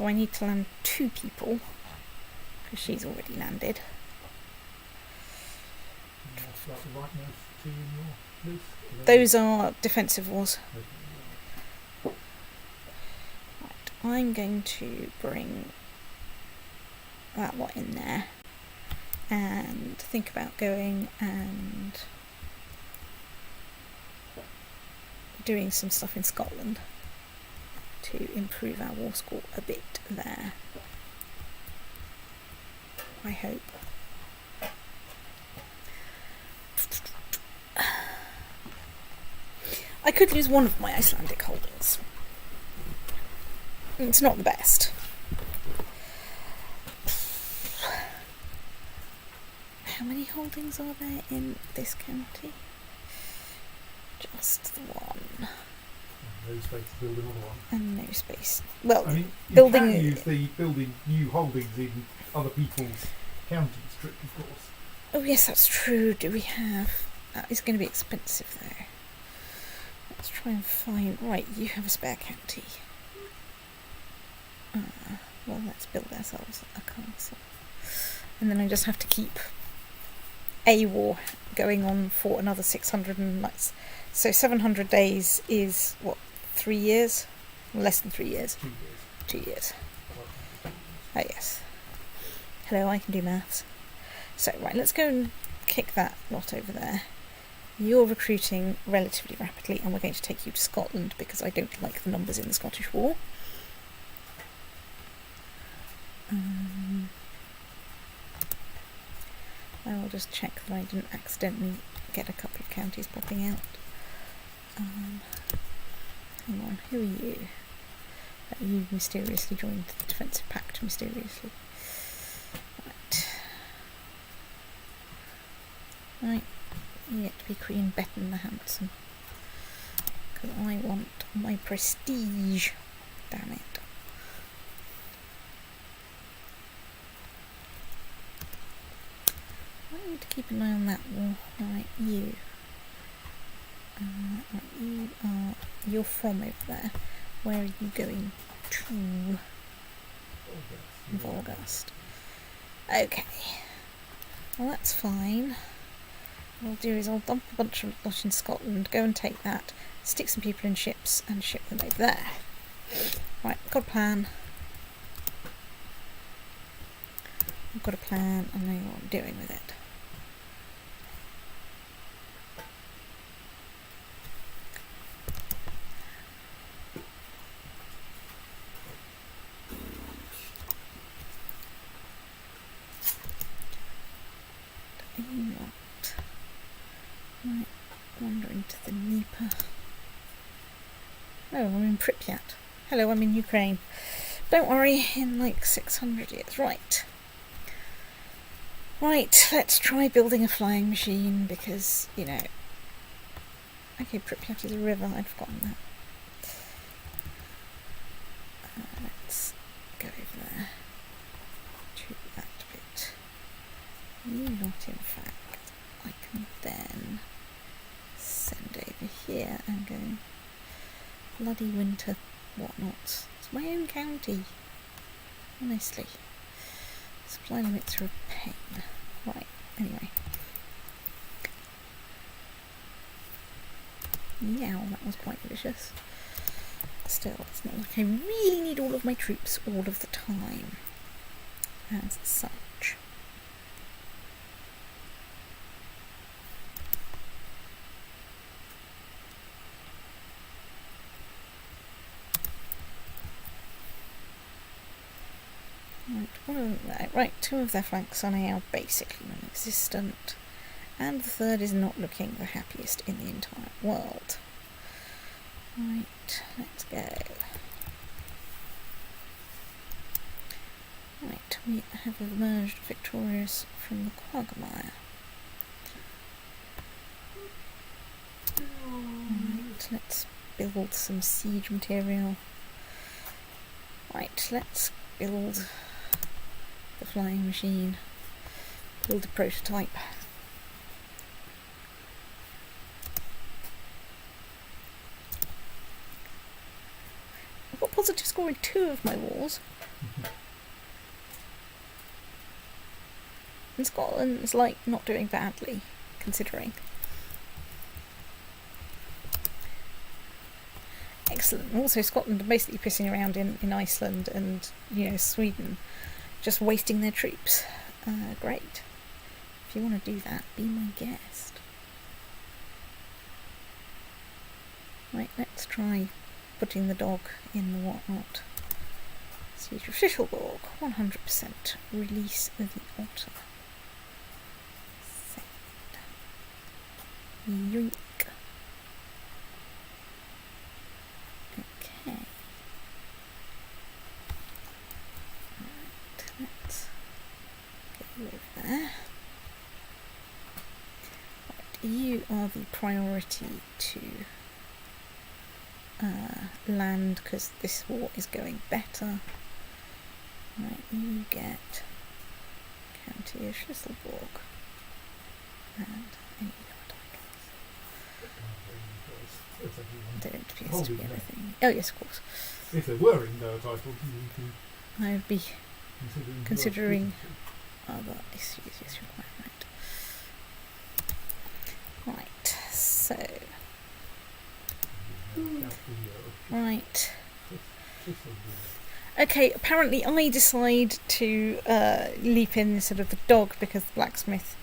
So I need to land 2 people, because she's already landed.
What's that rightmost 2 in your list?
Those are defensive wars. Right, I'm going to bring that lot in there and think about going and doing some stuff in Scotland to improve our war score a bit there. I hope. I could lose one of my Icelandic holdings. It's not the best. How many holdings are there in this county? Just the one.
No space to build another one.
And no space. Well,
I mean, you
building
can use the building new holdings in other people's counties trick, of course.
Oh yes, that's true. Do we have... That is going to be expensive though. Let's try and find... Right, you have a spare county. Well, let's build ourselves a castle. And then I just have to keep a war going on for another 600 nights. So 700 days is, what, 3 years? Less than 3 years.
2 years.
2 years. Oh yes. Hello, I can do maths. So, right, let's go and kick that lot over there. You're recruiting relatively rapidly, and we're going to take you to Scotland because I don't like the numbers in the Scottish War. I will just check that I didn't accidentally get a couple of counties popping out. Hang on, who are you? You mysteriously joined the Defensive Pact, mysteriously. Right, you get to be Queen Betton the Handsome. Because I want my prestige. Damn it. I need to keep an eye on that war. Right, you. Right, you're from over there. Where are you going to? Volgast. Okay. Well, that's fine. What I'll do is I'll dump a bunch of lot in Scotland, go and take that, stick some people in ships and ship them over there. Right, got a plan. I've got a plan, I know what I'm doing with it. Right, wandering to the Dnieper. Oh, I'm in Pripyat. Hello, I'm in Ukraine. Don't worry, in like 600 years. Right. Right, let's try building a flying machine because, you know... Okay, Pripyat is a river, I'd forgotten that. Let's go over there to that bit. You not, in fact. I can then send over here and go bloody winter whatnots. It's my own county. Honestly. Supply limits are a pain. Right, anyway. Yow, that was quite vicious. Still, it's not like I really need all of my troops all of the time. As such. Right, 2 of their flanks are now basically non-existent, and the 3rd is not looking the happiest in the entire world. Right, let's go. Right, we have emerged victorious from the quagmire. Right, let's build some siege material. Right, let's build the flying machine, build a prototype. I've got positive score in 2 of my wars. And Scotland's like not doing badly, considering. Excellent. Also, Scotland are basically pissing around in Iceland and, Sweden, just wasting their troops. Great. If you want to do that, be my guest. Right, let's try putting the dog in the whatnot. Siege of Fischelborg, 100%. Release the otter. Send. Yoink. Okay. Right, let's get you over there. Right, you are the priority to land, because this war is going better. Right, you get County of Schlesselborg and any other titles. Don't appear to be anything. Oh yes, of course.
If there were in no titles,
I would be considering other issues. Yes, you're quite right. Right, so right. Okay, apparently I decide to leap in instead of the dog because the blacksmith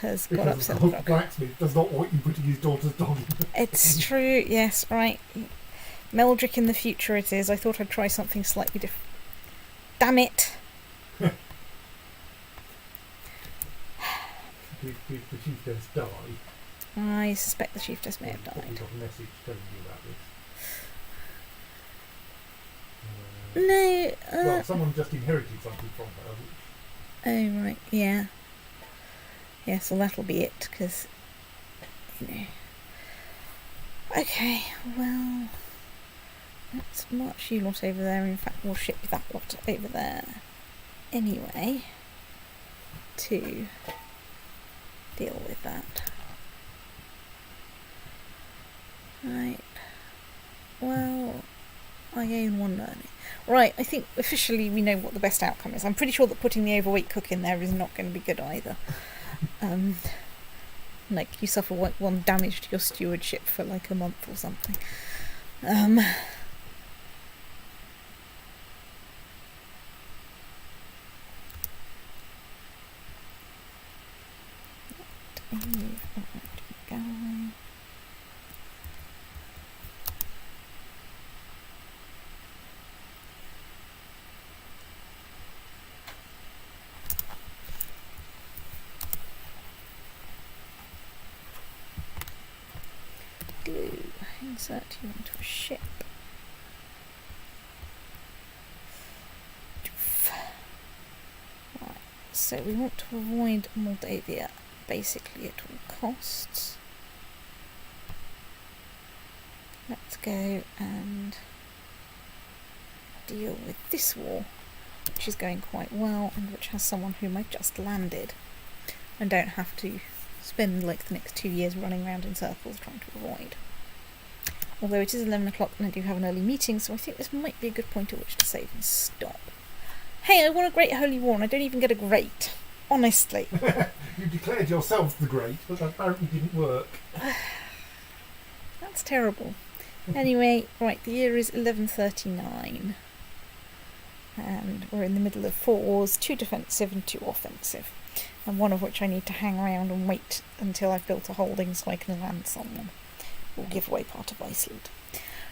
has got upset with the dog.
The blacksmith does not want you putting his daughter's dog in.
It's true, yes, right. Meldrick in the future it is. I thought I'd try something slightly different. Damn it!
The chief does die.
I suspect the chief just may have
Probably
died.
got a message telling you about this.
No,
well, someone just inherited something from her.
oh right, yeah. Yeah, so that'll be it, because, Okay, well, let's march you lot over there. In fact, we'll ship that lot over there anyway to deal with that. Right. Well, I gain one learning. Right, I think officially we know what the best outcome is. I'm pretty sure that putting the overweight cook in there is not going to be good either. Like, you suffer one damage to your stewardship for like a month or something. Glue. Insert you onto a ship. Right, so we want to avoid Moldavia basically at all costs. Let's go and deal with this war, which is going quite well and which has someone whom I've just landed and don't have to spend like the next 2 years running around in circles trying to avoid. Although it is 11 o'clock and I do have an early meeting, so I think this might be a good point at which to save and stop. Hey, I won a great holy war and I don't even get a great. Honestly.
You declared yourself the great, but that apparently didn't work.
That's terrible. Anyway, right, the year is 1139. And we're in the middle of 4 wars, 2 defensive and 2 offensive. And one of which I need to hang around and wait until I've built a holding so I can land someone. Or give away part of Iceland.